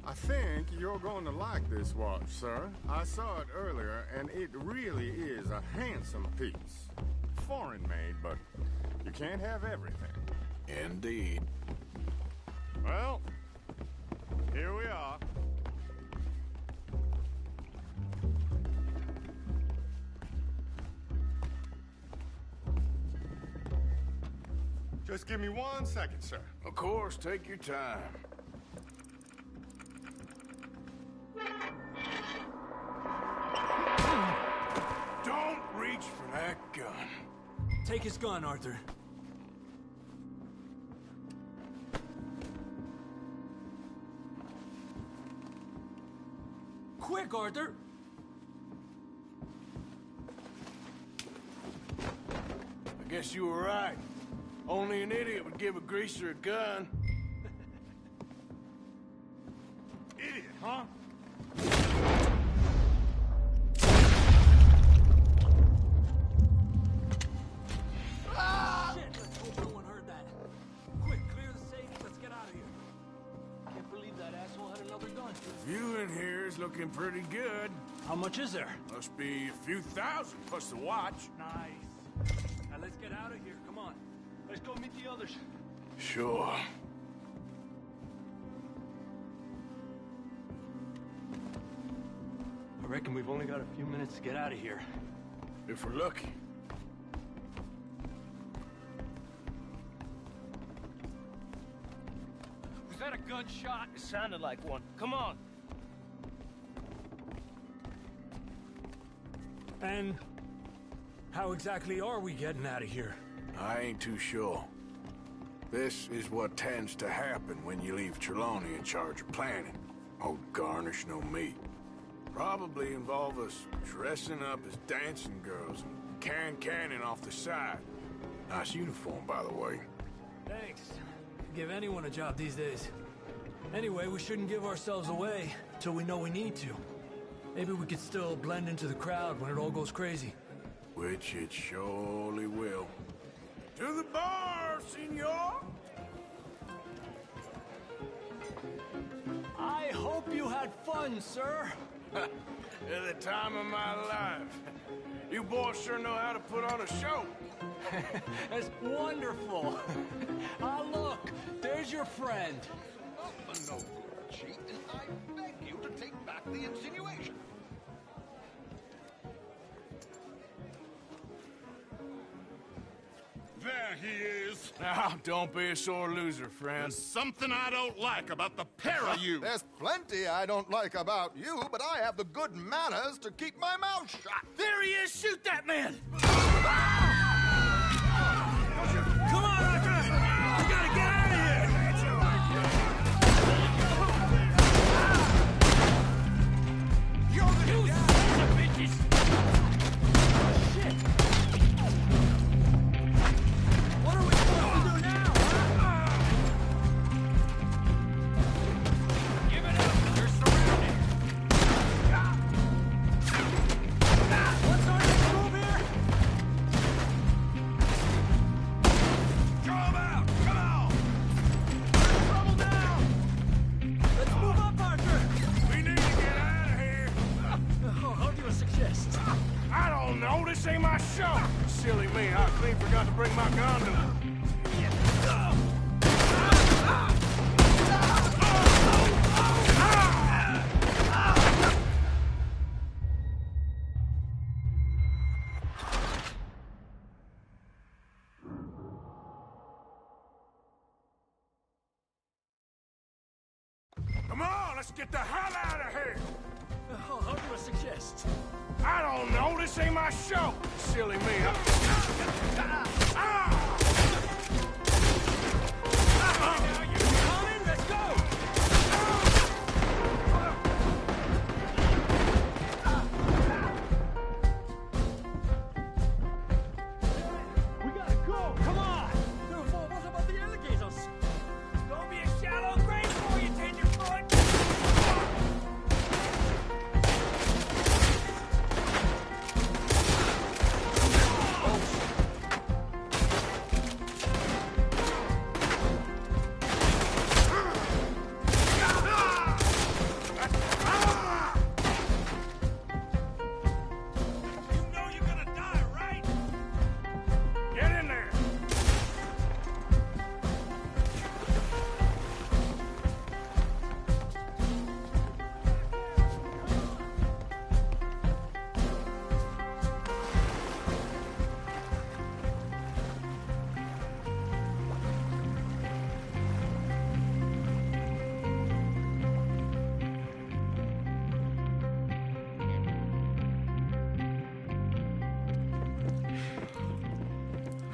I think you're going to like this watch, sir. I saw it earlier, and it really is a handsome piece. Foreign made, but you can't have everything. Indeed. Well, here we are. Just give me 1 second, sir. Of course, take your time. Don't reach for that gun. Take his gun, Arthur. Quick, Arthur! I guess you were right. Only an idiot would give a greaser a gun. Idiot, huh? Shit, let's hope no one heard that. Quick, clear the safe, let's get out of here. Can't believe that asshole had another gun. The view in here is looking pretty good. How much is there? Must be a few thousand plus the watch. Nice. Now let's get out of here, come on. Let's go meet the others. Sure. I reckon we've only got a few minutes to get out of here. If we're lucky. Was that a gunshot? It sounded like one. Come on. And how exactly are we getting out of here? I ain't too sure. This is what tends to happen when you leave Trelawney in charge of planning. Oh, garnish no meat. Probably involve us dressing up as dancing girls and canning off the side. Nice uniform, by the way. Thanks. Give anyone a job these days. Anyway, we shouldn't give ourselves away till we know we need to. Maybe we could still blend into the crowd when it all goes crazy. Which it surely will. To the bar, senor! I hope you had fun, sir. At the time of my life. You boys sure know how to put on a show. That's wonderful. Ah, look, there's your friend. No, cheat, and I beg you to take back the insinuation. There he is. Now, don't be a sore loser, friend. There's something I don't like about the pair of you. There's plenty I don't like about you, but I have the good manners to keep my mouth shut. There he is! Shoot that man! Come on, Arthur! We gotta get out of here! You sons of bitches! Shit! What are we supposed to do now, huh? Give it up! You're surrounded! What's our next move here? Draw him out! Come on! Trouble down! Let's move up, Arthur! We need to get out of here. How do you suggest? I don't know. This ain't my show. Silly me. I clean forgot to bring my condom. Come on, let's get the hell out of here. How do you suggest? I don't know. This ain't my show. Silly me. You coming? Let's go! We gotta go! Come on! What about the alligators? It's gonna be a shallow grave for you, tenderfoot! You know you're gonna die, right? Get in there.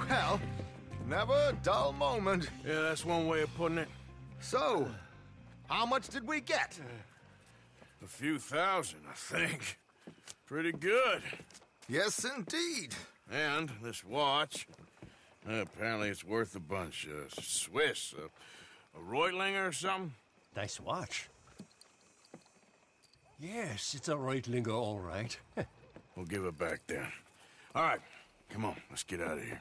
Well, never a dull moment. Yeah, that's one way of putting it. So, how much did we get? A few thousand, I think. Pretty good. Yes, indeed. And this watch, apparently it's worth a bunch. Swiss, a Reutlinger or something? Nice watch. Yes, it's a Reutlinger, all right. We'll give it back then. All right, come on, let's get out of here.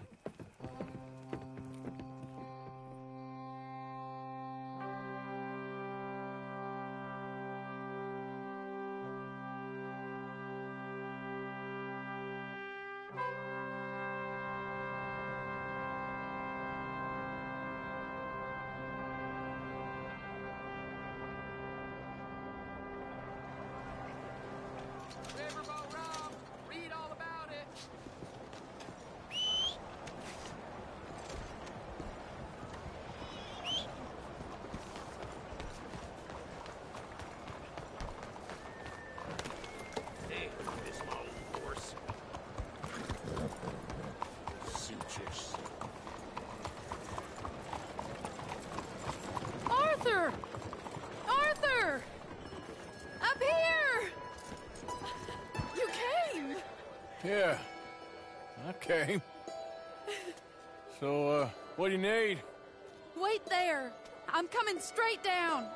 Riverboat Rob, read all about it. Hey, this my old horse. Sutures. Arthur! Arthur! Up here! You came! Yeah, I came. So, what do you need? Wait there. I'm coming straight down.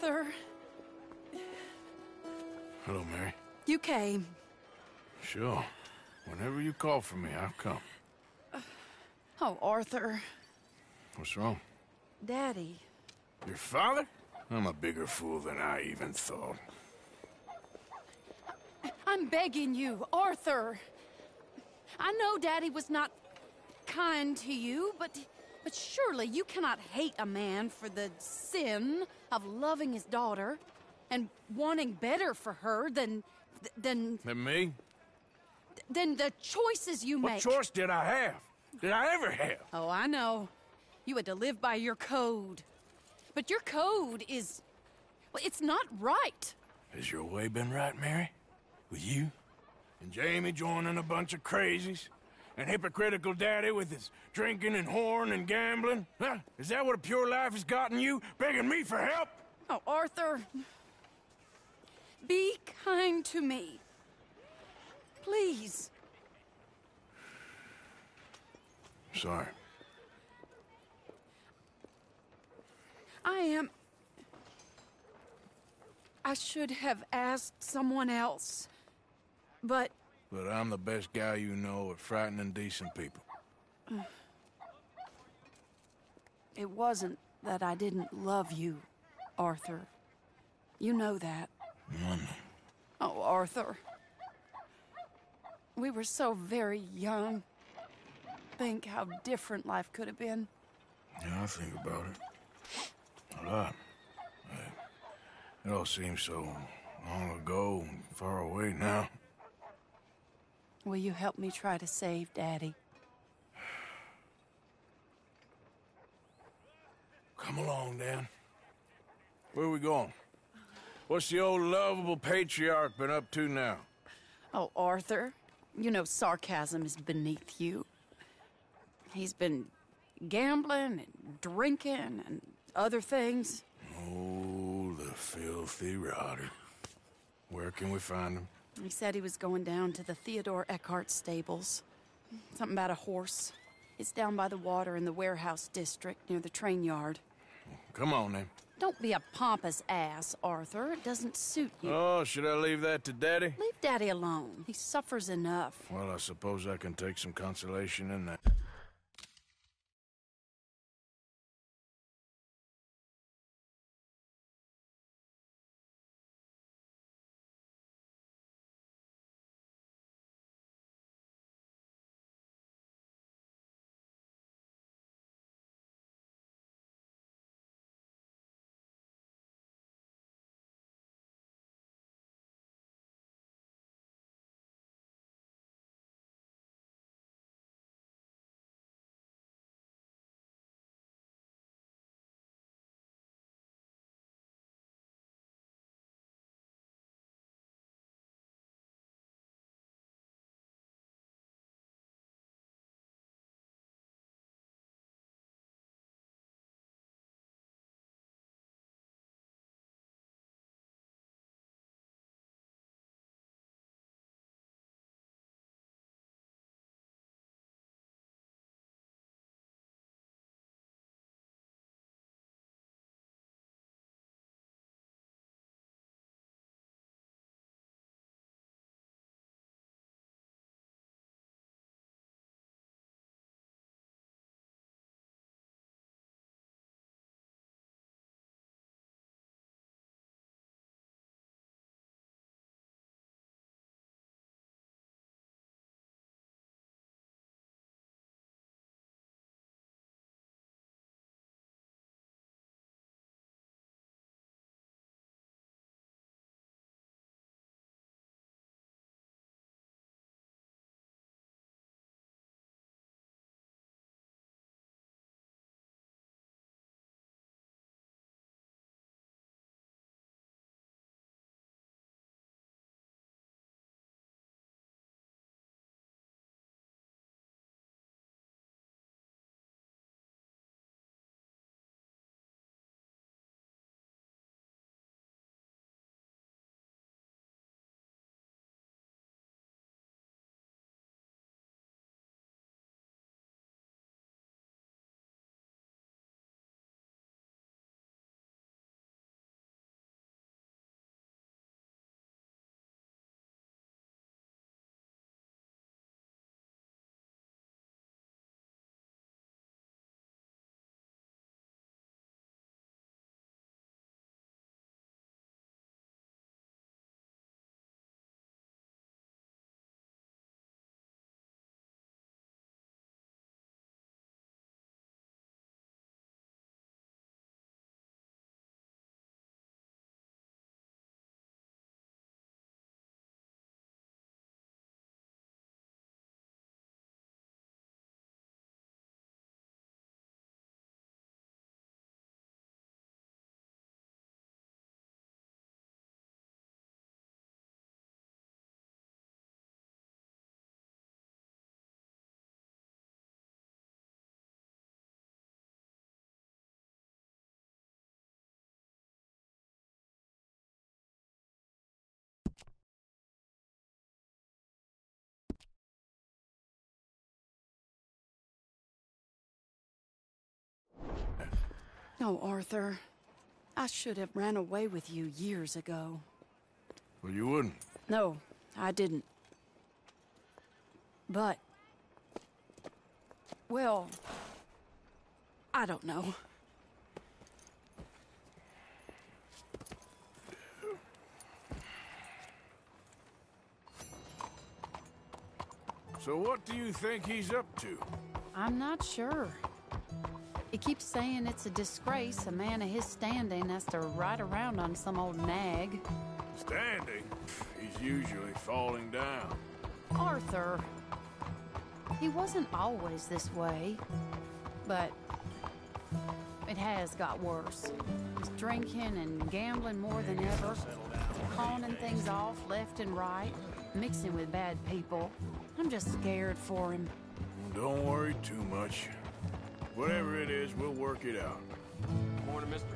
Arthur. Hello, Mary. You came. Sure. Whenever you call for me, I'll come. Oh, Arthur. What's wrong? Daddy. Your father? I'm a bigger fool than I even thought. I'm begging you, Arthur. I know Daddy was not kind to you, but surely you cannot hate a man for the sin of loving his daughter and wanting better for her than Than me? than the choices you make. What choice did I have? Did I ever have? Oh, I know. You had to live by your code. But your code is... well, it's not right. Has your way been right, Mary? With you? And Jamie joining a bunch of crazies? And hypocritical daddy with his drinking and whoring and gambling? Huh? Is that what a pure life has gotten you? Begging me for help? Oh, Arthur. Be kind to me. Please. Sorry. I should have asked someone else, but... But I'm the best guy you know at frightening decent people. It wasn't that I didn't love you, Arthur. You know that. Oh, Arthur. We were so very young. Think how different life could have been. Yeah, I think about it. A lot. It all seems so long ago and far away now. Will you help me try to save Daddy? Come along, Dan. Where are we going? What's the old lovable patriarch been up to now? Oh, Arthur, you know sarcasm is beneath you. He's been gambling and drinking and other things. Oh, the filthy rotter. Where can we find him? He said he was going down to the Theodore Eckhart stables. Something about a horse. It's down by the water in the warehouse district near the train yard. Come on, then. Don't be a pompous ass, Arthur. It doesn't suit you. Oh, should I leave that to Daddy? Leave Daddy alone. He suffers enough. Well, I suppose I can take some consolation in that. Oh, Arthur. I should have ran away with you years ago. Well, you wouldn't. No, I didn't. But... well... I don't know. So what do you think he's up to? I'm not sure. He keeps saying it's a disgrace a man of his standing has to ride around on some old nag. Standing? He's usually falling down. Arthur. He wasn't always this way, but it has got worse. He's drinking and gambling more than ever, pawning things off left and right, mixing with bad people. I'm just scared for him. Don't worry too much. Whatever it is, we'll work it out. Morning, mister.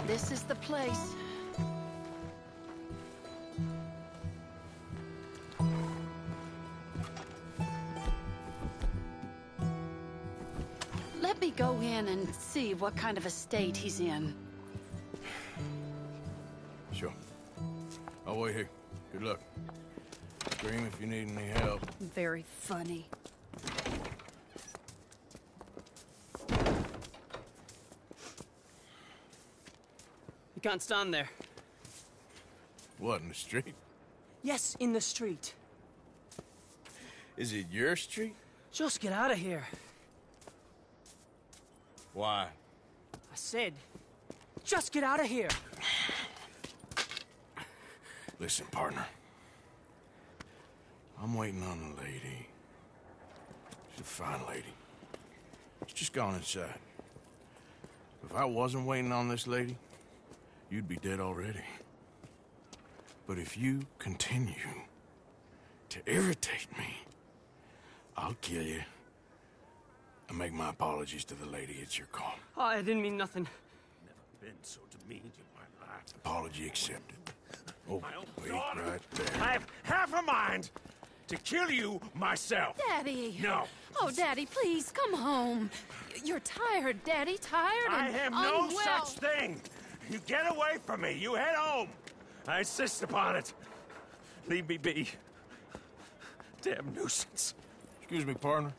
This is the place. Let me go in and see what kind of a state he's in. Sure. I'll wait here. Good luck. Scream if you need any help. Very funny. You can't stand there. What, in the street? Yes, in the street. Is it your street? Just get out of here. Why? I said, just get out of here. Listen, partner. I'm waiting on the lady. She's a fine lady. She's just gone inside. If I wasn't waiting on this lady, you'd be dead already. But if you continue to irritate me, I'll kill you and make my apologies to the lady. It's your call. Oh, I didn't mean nothing. Never been so demeaned in my life. Apology accepted. Oh, wait right there. I have half a mind to kill you myself. Daddy! No. Oh, Daddy, please, come home. You're tired, Daddy, tired and I have no unwell. such thing. You get away from me. You head home. I insist upon it. Leave me be. Damn nuisance. Excuse me, partner.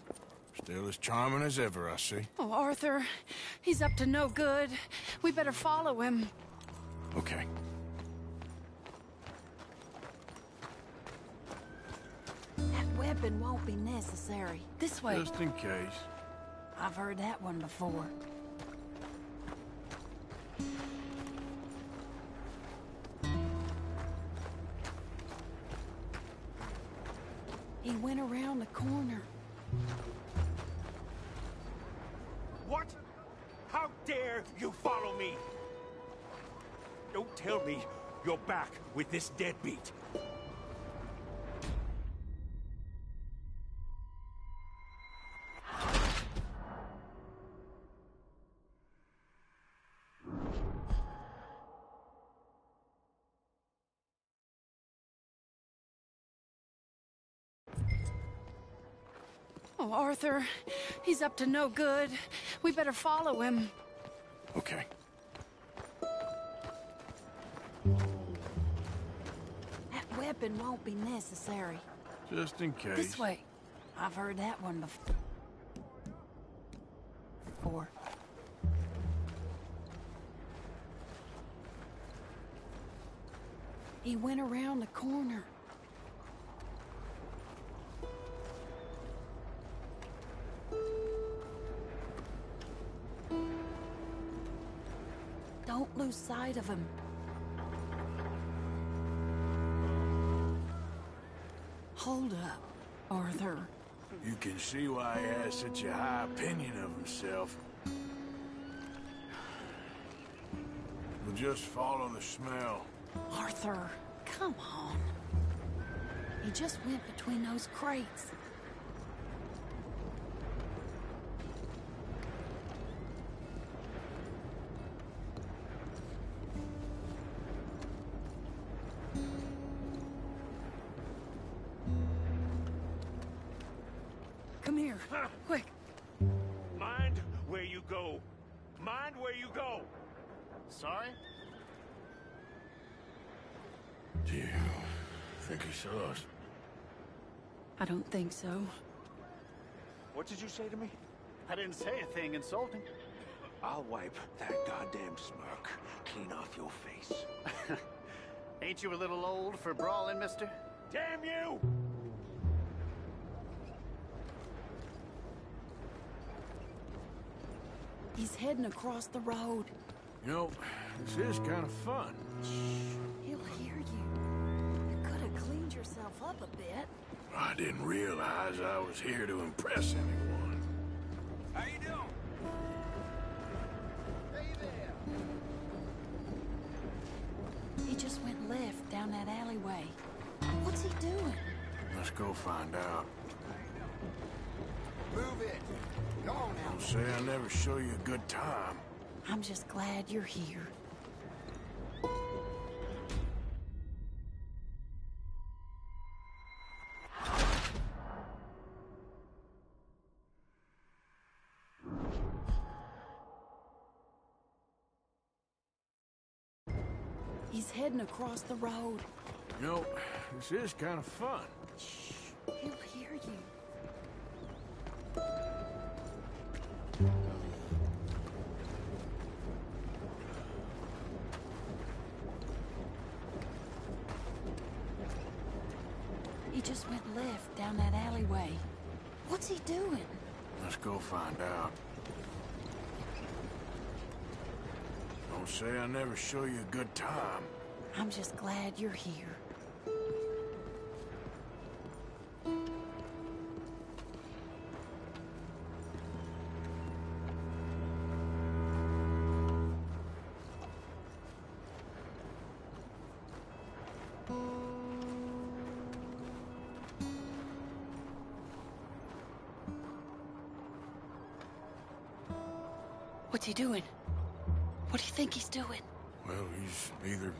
Still as charming as ever, I see. Oh, Arthur, he's up to no good. We better follow him. Okay. That weapon won't be necessary. This way. Just in case. I've heard that one before. He went around the corner. What? How dare you follow me? Don't tell me you're back with this deadbeat. Oh, Arthur, he's up to no good. We better follow him. Okay. That weapon won't be necessary. Just in case. This way. I've heard that one before. He went around the corner. Don't lose sight of him. Hold up, Arthur. You can see why he has such a high opinion of himself. We'll just follow the smell. Arthur, come on. He just went between those crates. Come here, quick. Mind where you go. Mind where you go. Sorry? Do you think he saw us? I don't think so. What did you say to me? I didn't say a thing insulting. I'll wipe that goddamn smirk clean off your face. Ain't you a little old for brawling, mister? Damn you! He's heading across the road. You know, this is kind of fun. He'll hear you. You could have cleaned yourself up a bit. I didn't realize I was here to impress anyone. How you doing? Hey there. He just went left down that alleyway. What's he doing? Let's go find out. Move it. Come on now. Don't say I never show you a good time. I'm just glad you're here. He's heading across the road. You know, this is kind of fun. He'll hear you. He just went left down that alleyway. What's he doing? Let's go find out. Don't say I never show you a good time. I'm just glad you're here. What's he doing? What do you think he's doing? Well, he's either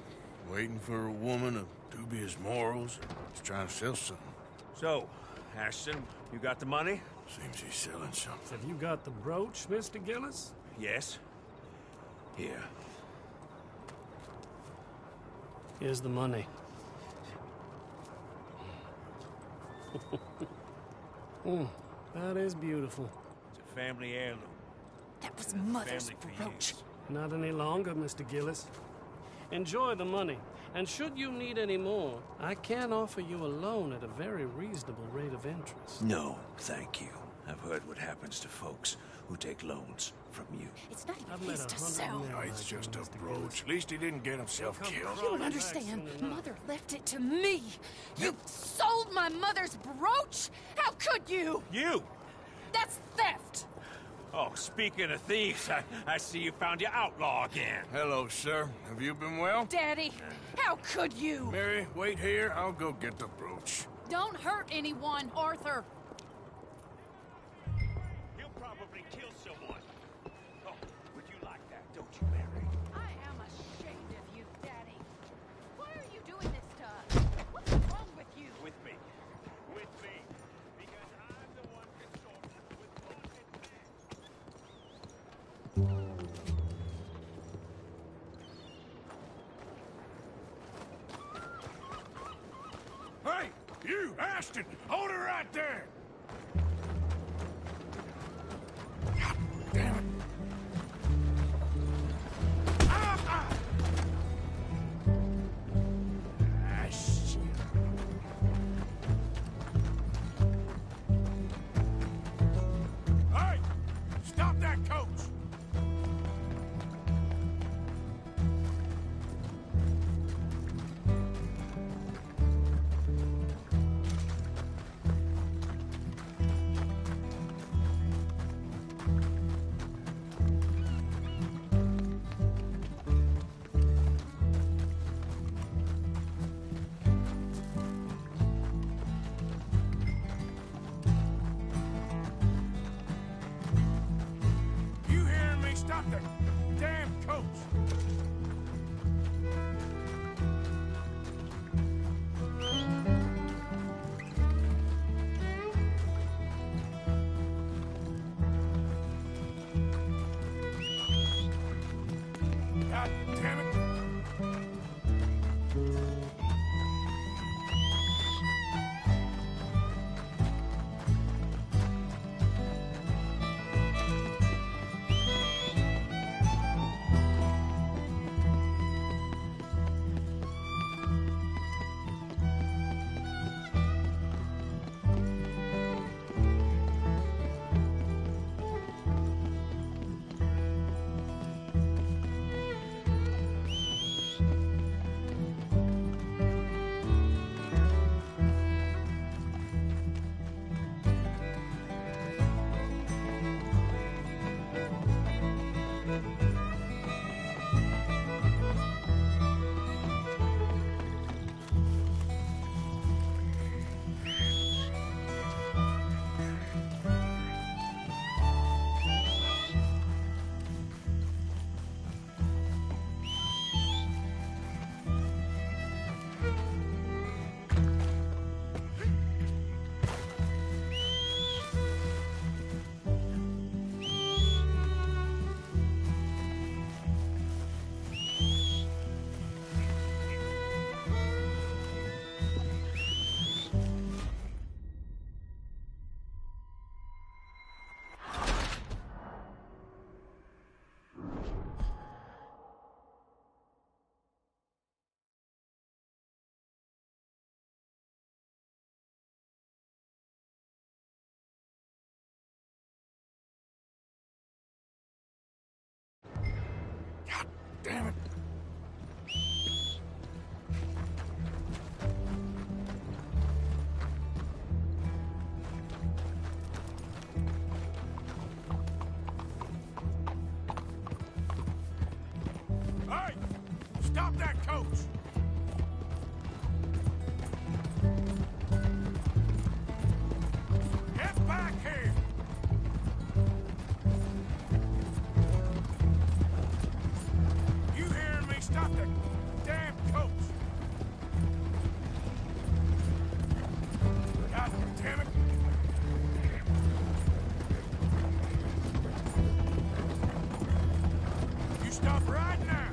waiting for a woman of dubious morals or he's trying to sell something. So, Ashton, you got the money? Seems he's selling something. Have you got the brooch, Mr. Gillis? Yes. Here. Here's the money. That is beautiful. It's a family heirloom. That was Mother's Family for brooch. years. Not any longer, Mr. Gillis. Enjoy the money. And should you need any more, I can offer you a loan at a very reasonable rate of interest. No, thank you. I've heard what happens to folks who take loans from you. It's not I've even met his to 100 sell. men Oh, it's like just you, a Mr. brooch. Gillis. At least he didn't get himself They'll come killed. You don't crawling back understand. soon enough. Mother left it to me. You sold my mother's brooch? How could you? You! That's theft. Oh, speaking of thieves, I see you found your outlaw again. Hello, sir. Have you been well? Daddy, how could you? Mary, wait here. I'll go get the brooch. Don't hurt anyone, Arthur. He'll probably kill someone. Oh, would you like that, don't you, Mary? I am ashamed of you, Daddy. Why are you doing this to us? What's wrong with you? With me. With me. Because I'm the one consorting with haunted Hey, you, Ashton! Hold her right there! God damn it. Ah, shit. Hey! Stop that coach! You hearing me? Stop that damn coach! God damn it! Damn it. Hey! Stop that coach! Get back here! You hearing me? Stop that damn coach! God damn it! You stop right now!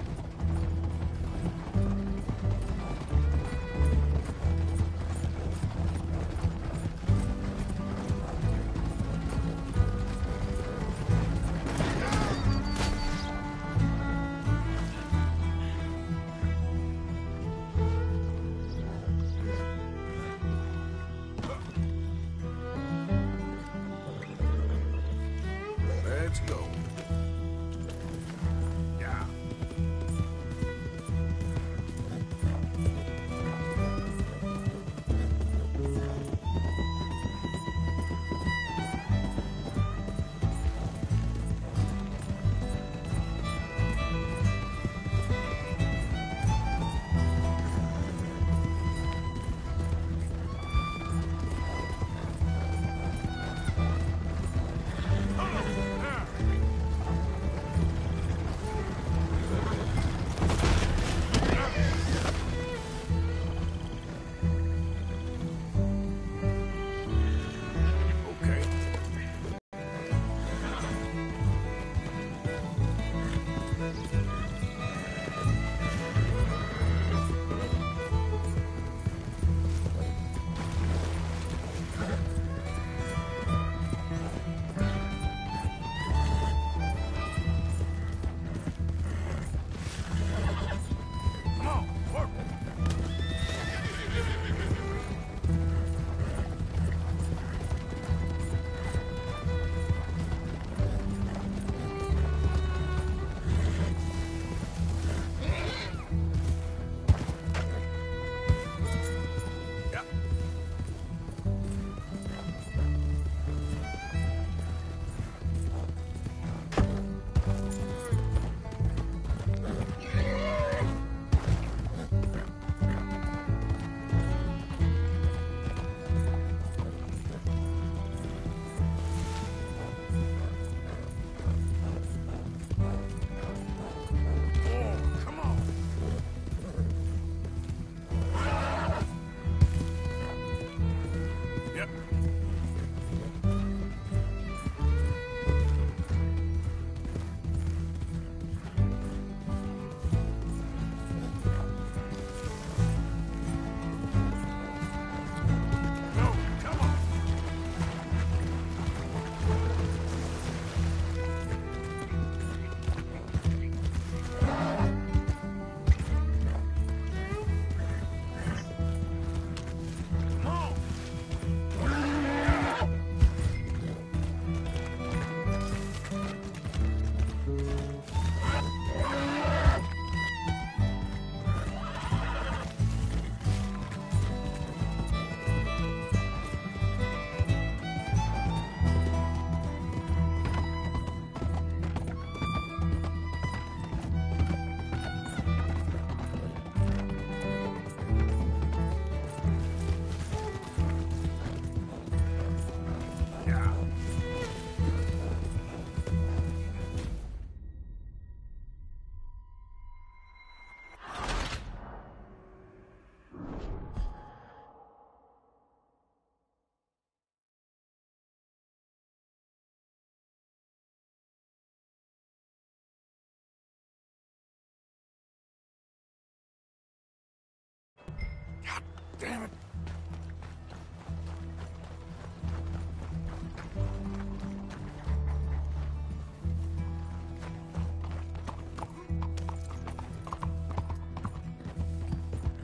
damn it.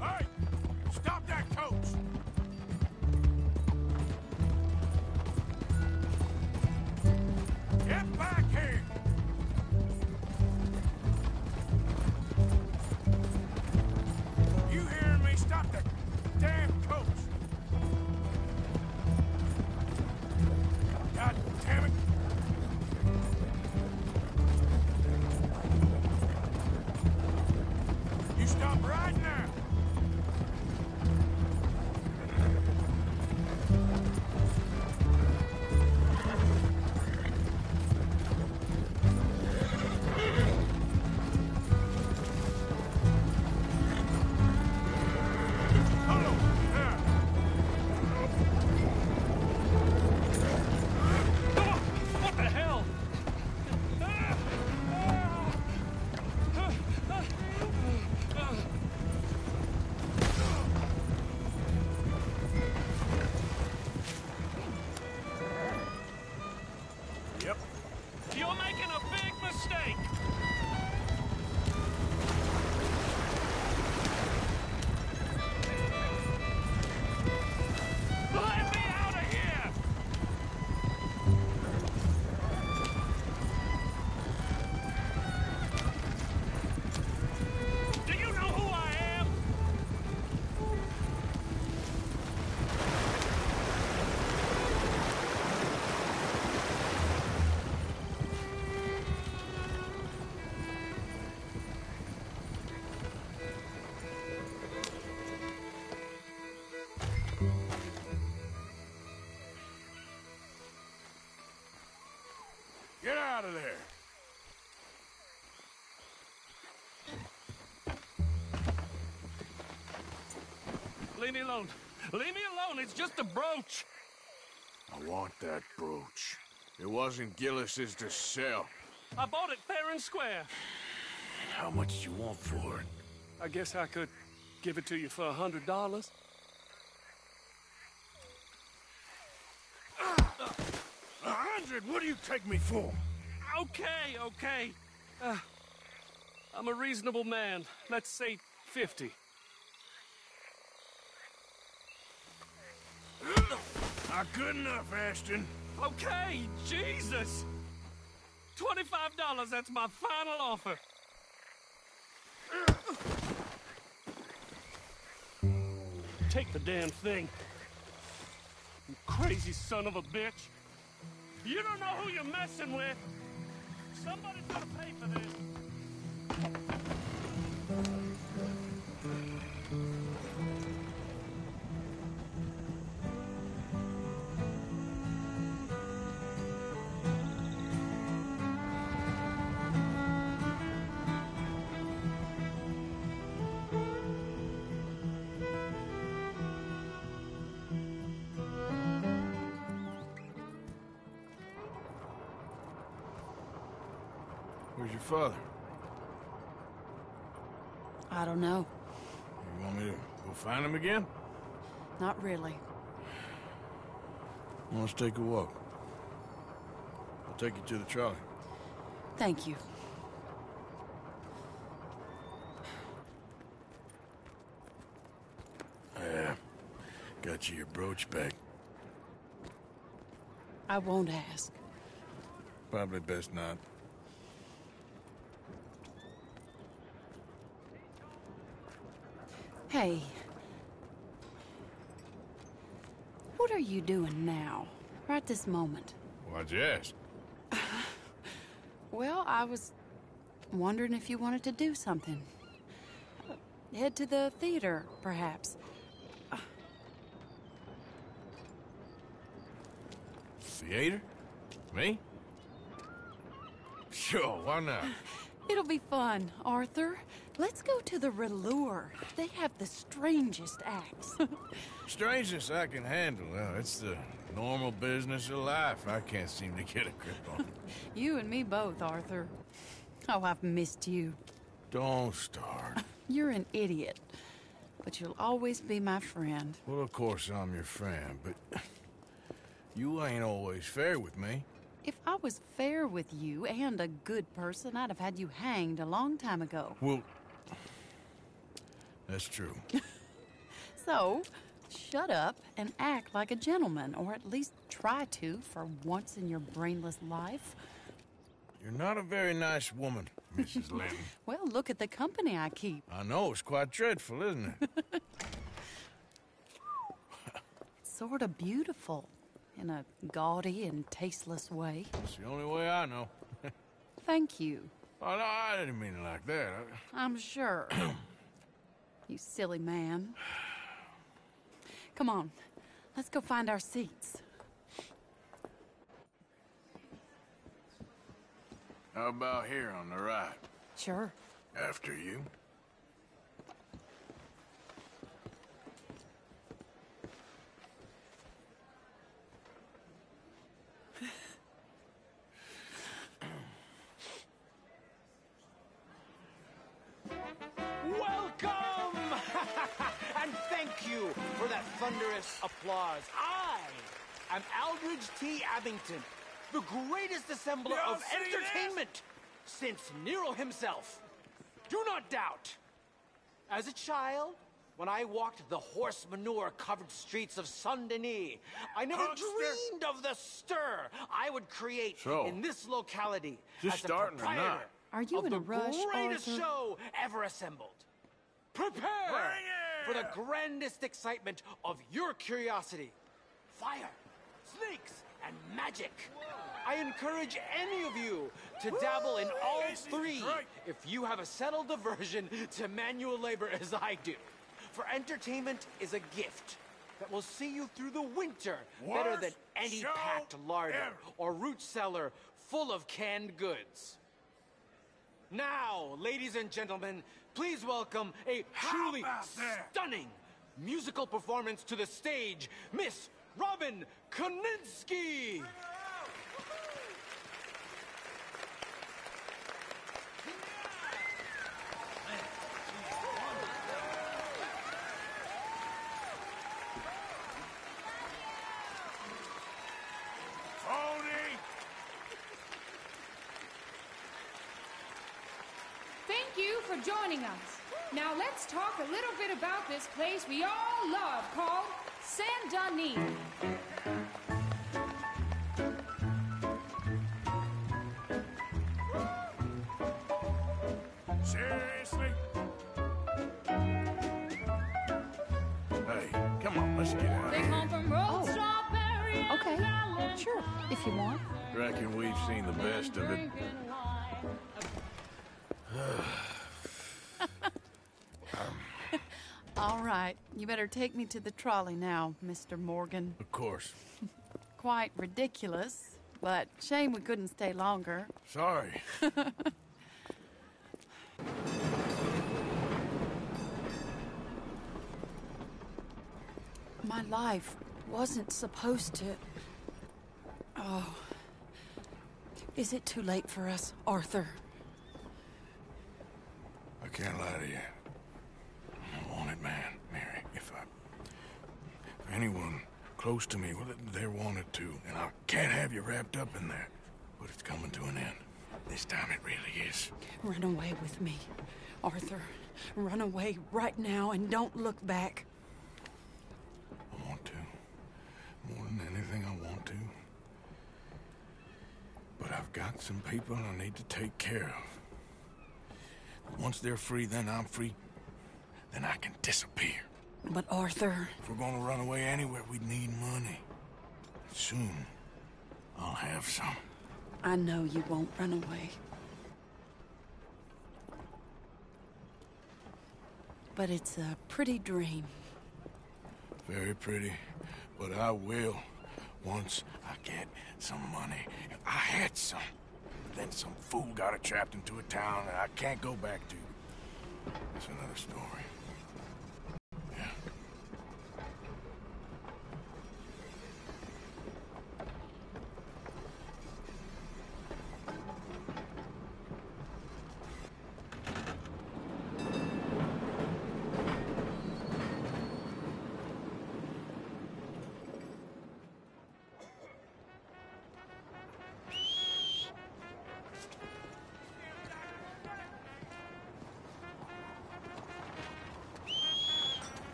Hey! Stop that coach! Get back here! You hearing me? Stop that damn coach! God damn it! You stop right now! What the hell? Yep. You're making a big mistake. Let me out of here! Do you know who I am? Get out of there! Leave me alone. Leave me alone. It's just a brooch. I want that brooch. It wasn't Gillis's to sell. I bought it fair and square. How much do you want for it? I guess I could give it to you for $100. $100? What do you take me for? Okay, okay. I'm a reasonable man. Let's say 50. Not good enough, Ashton. Okay, Jesus. $25, that's my final offer. Take the damn thing. You crazy son of a bitch. You don't know who you're messing with. Somebody's gonna pay for this. Where's your father? I don't know. You want me to go find him again? Not really. Well, let's take a walk. I'll take you to the trolley. Thank you. Got you your brooch back. I won't ask. Probably best not. Hey. What are you doing now? Right this moment? Why'd you ask? Well, I was wondering if you wanted to do something. Head to the theater, perhaps. Theater? Me? Sure, why not? It'll be fun, Arthur. Let's go to the Relure. They have the strangest acts. Strangeness I can handle. Well, it's the normal business of life I can't seem to get a grip on. You and me both, Arthur. Oh, I've missed you. Don't start. You're an idiot. but you'll always be my friend. Well, of course I'm your friend, but you ain't always fair with me. If I was fair with you and a good person, I'd have had you hanged a long time ago. Well, that's true. So, shut up and act like a gentleman, or at least try to for once in your brainless life. You're not a very nice woman, Mrs. Linton. Well, look at the company I keep. I know, it's quite dreadful, isn't it? It's sort of beautiful, in a gaudy and tasteless way. It's the only way I know. Thank you. Oh, no, I didn't mean it like that. I'm sure. You silly man. Come on, let's go find our seats. How about here on the right? Sure. After you. Welcome! And thank you for that thunderous applause. I am Aldridge T. Abington, the greatest assembler of entertainment since Nero himself. Do not doubt. As a child, when I walked the horse manure-covered streets of Saint-Denis, I never dreamed of the stir I would create in this locality Just as a starting or not? proprietor Are you of in a the rush, greatest Arthur? show ever assembled. Prepare for the grandest excitement of your curiosity. Fire, snakes, and magic. I encourage any of you to dabble in all three if you have a settled aversion to manual labor as I do. For entertainment is a gift that will see you through the winter better than any packed larder or root cellar full of canned goods. Now, ladies and gentlemen, please welcome a truly stunning musical performance to the stage, Miss Robin Koninsky. Thank you for joining us. Now let's talk a little bit about this place we all love called Saint-Denis. Seriously? Hey, come on, let's get out of They here. come from roast strawberry and Okay, melon. sure, if you want. Reckon we've seen the best of it. All right, you better take me to the trolley now, Mr. Morgan. Of course. Quite ridiculous, but shame we couldn't stay longer. Sorry. My life wasn't supposed to... Oh. Is it too late for us, Arthur? I can't lie to you. I'm a wanted man, Mary. If anyone close to me, well, they're wanted too. And I can't have you wrapped up in there. But it's coming to an end. This time it really is. Run away with me, Arthur. Run away right now and don't look back. I want to. More than anything, I want to. But I've got some people I need to take care of. Once they're free, then I'm free. Then I can disappear. But Arthur... If we're gonna run away anywhere, we need money. Soon, I'll have some. I know you won't run away. But it's a pretty dream. Very pretty. But I will, once I get some money. I had some. But then some fool got it trapped into a town that I can't go back to. That's another story.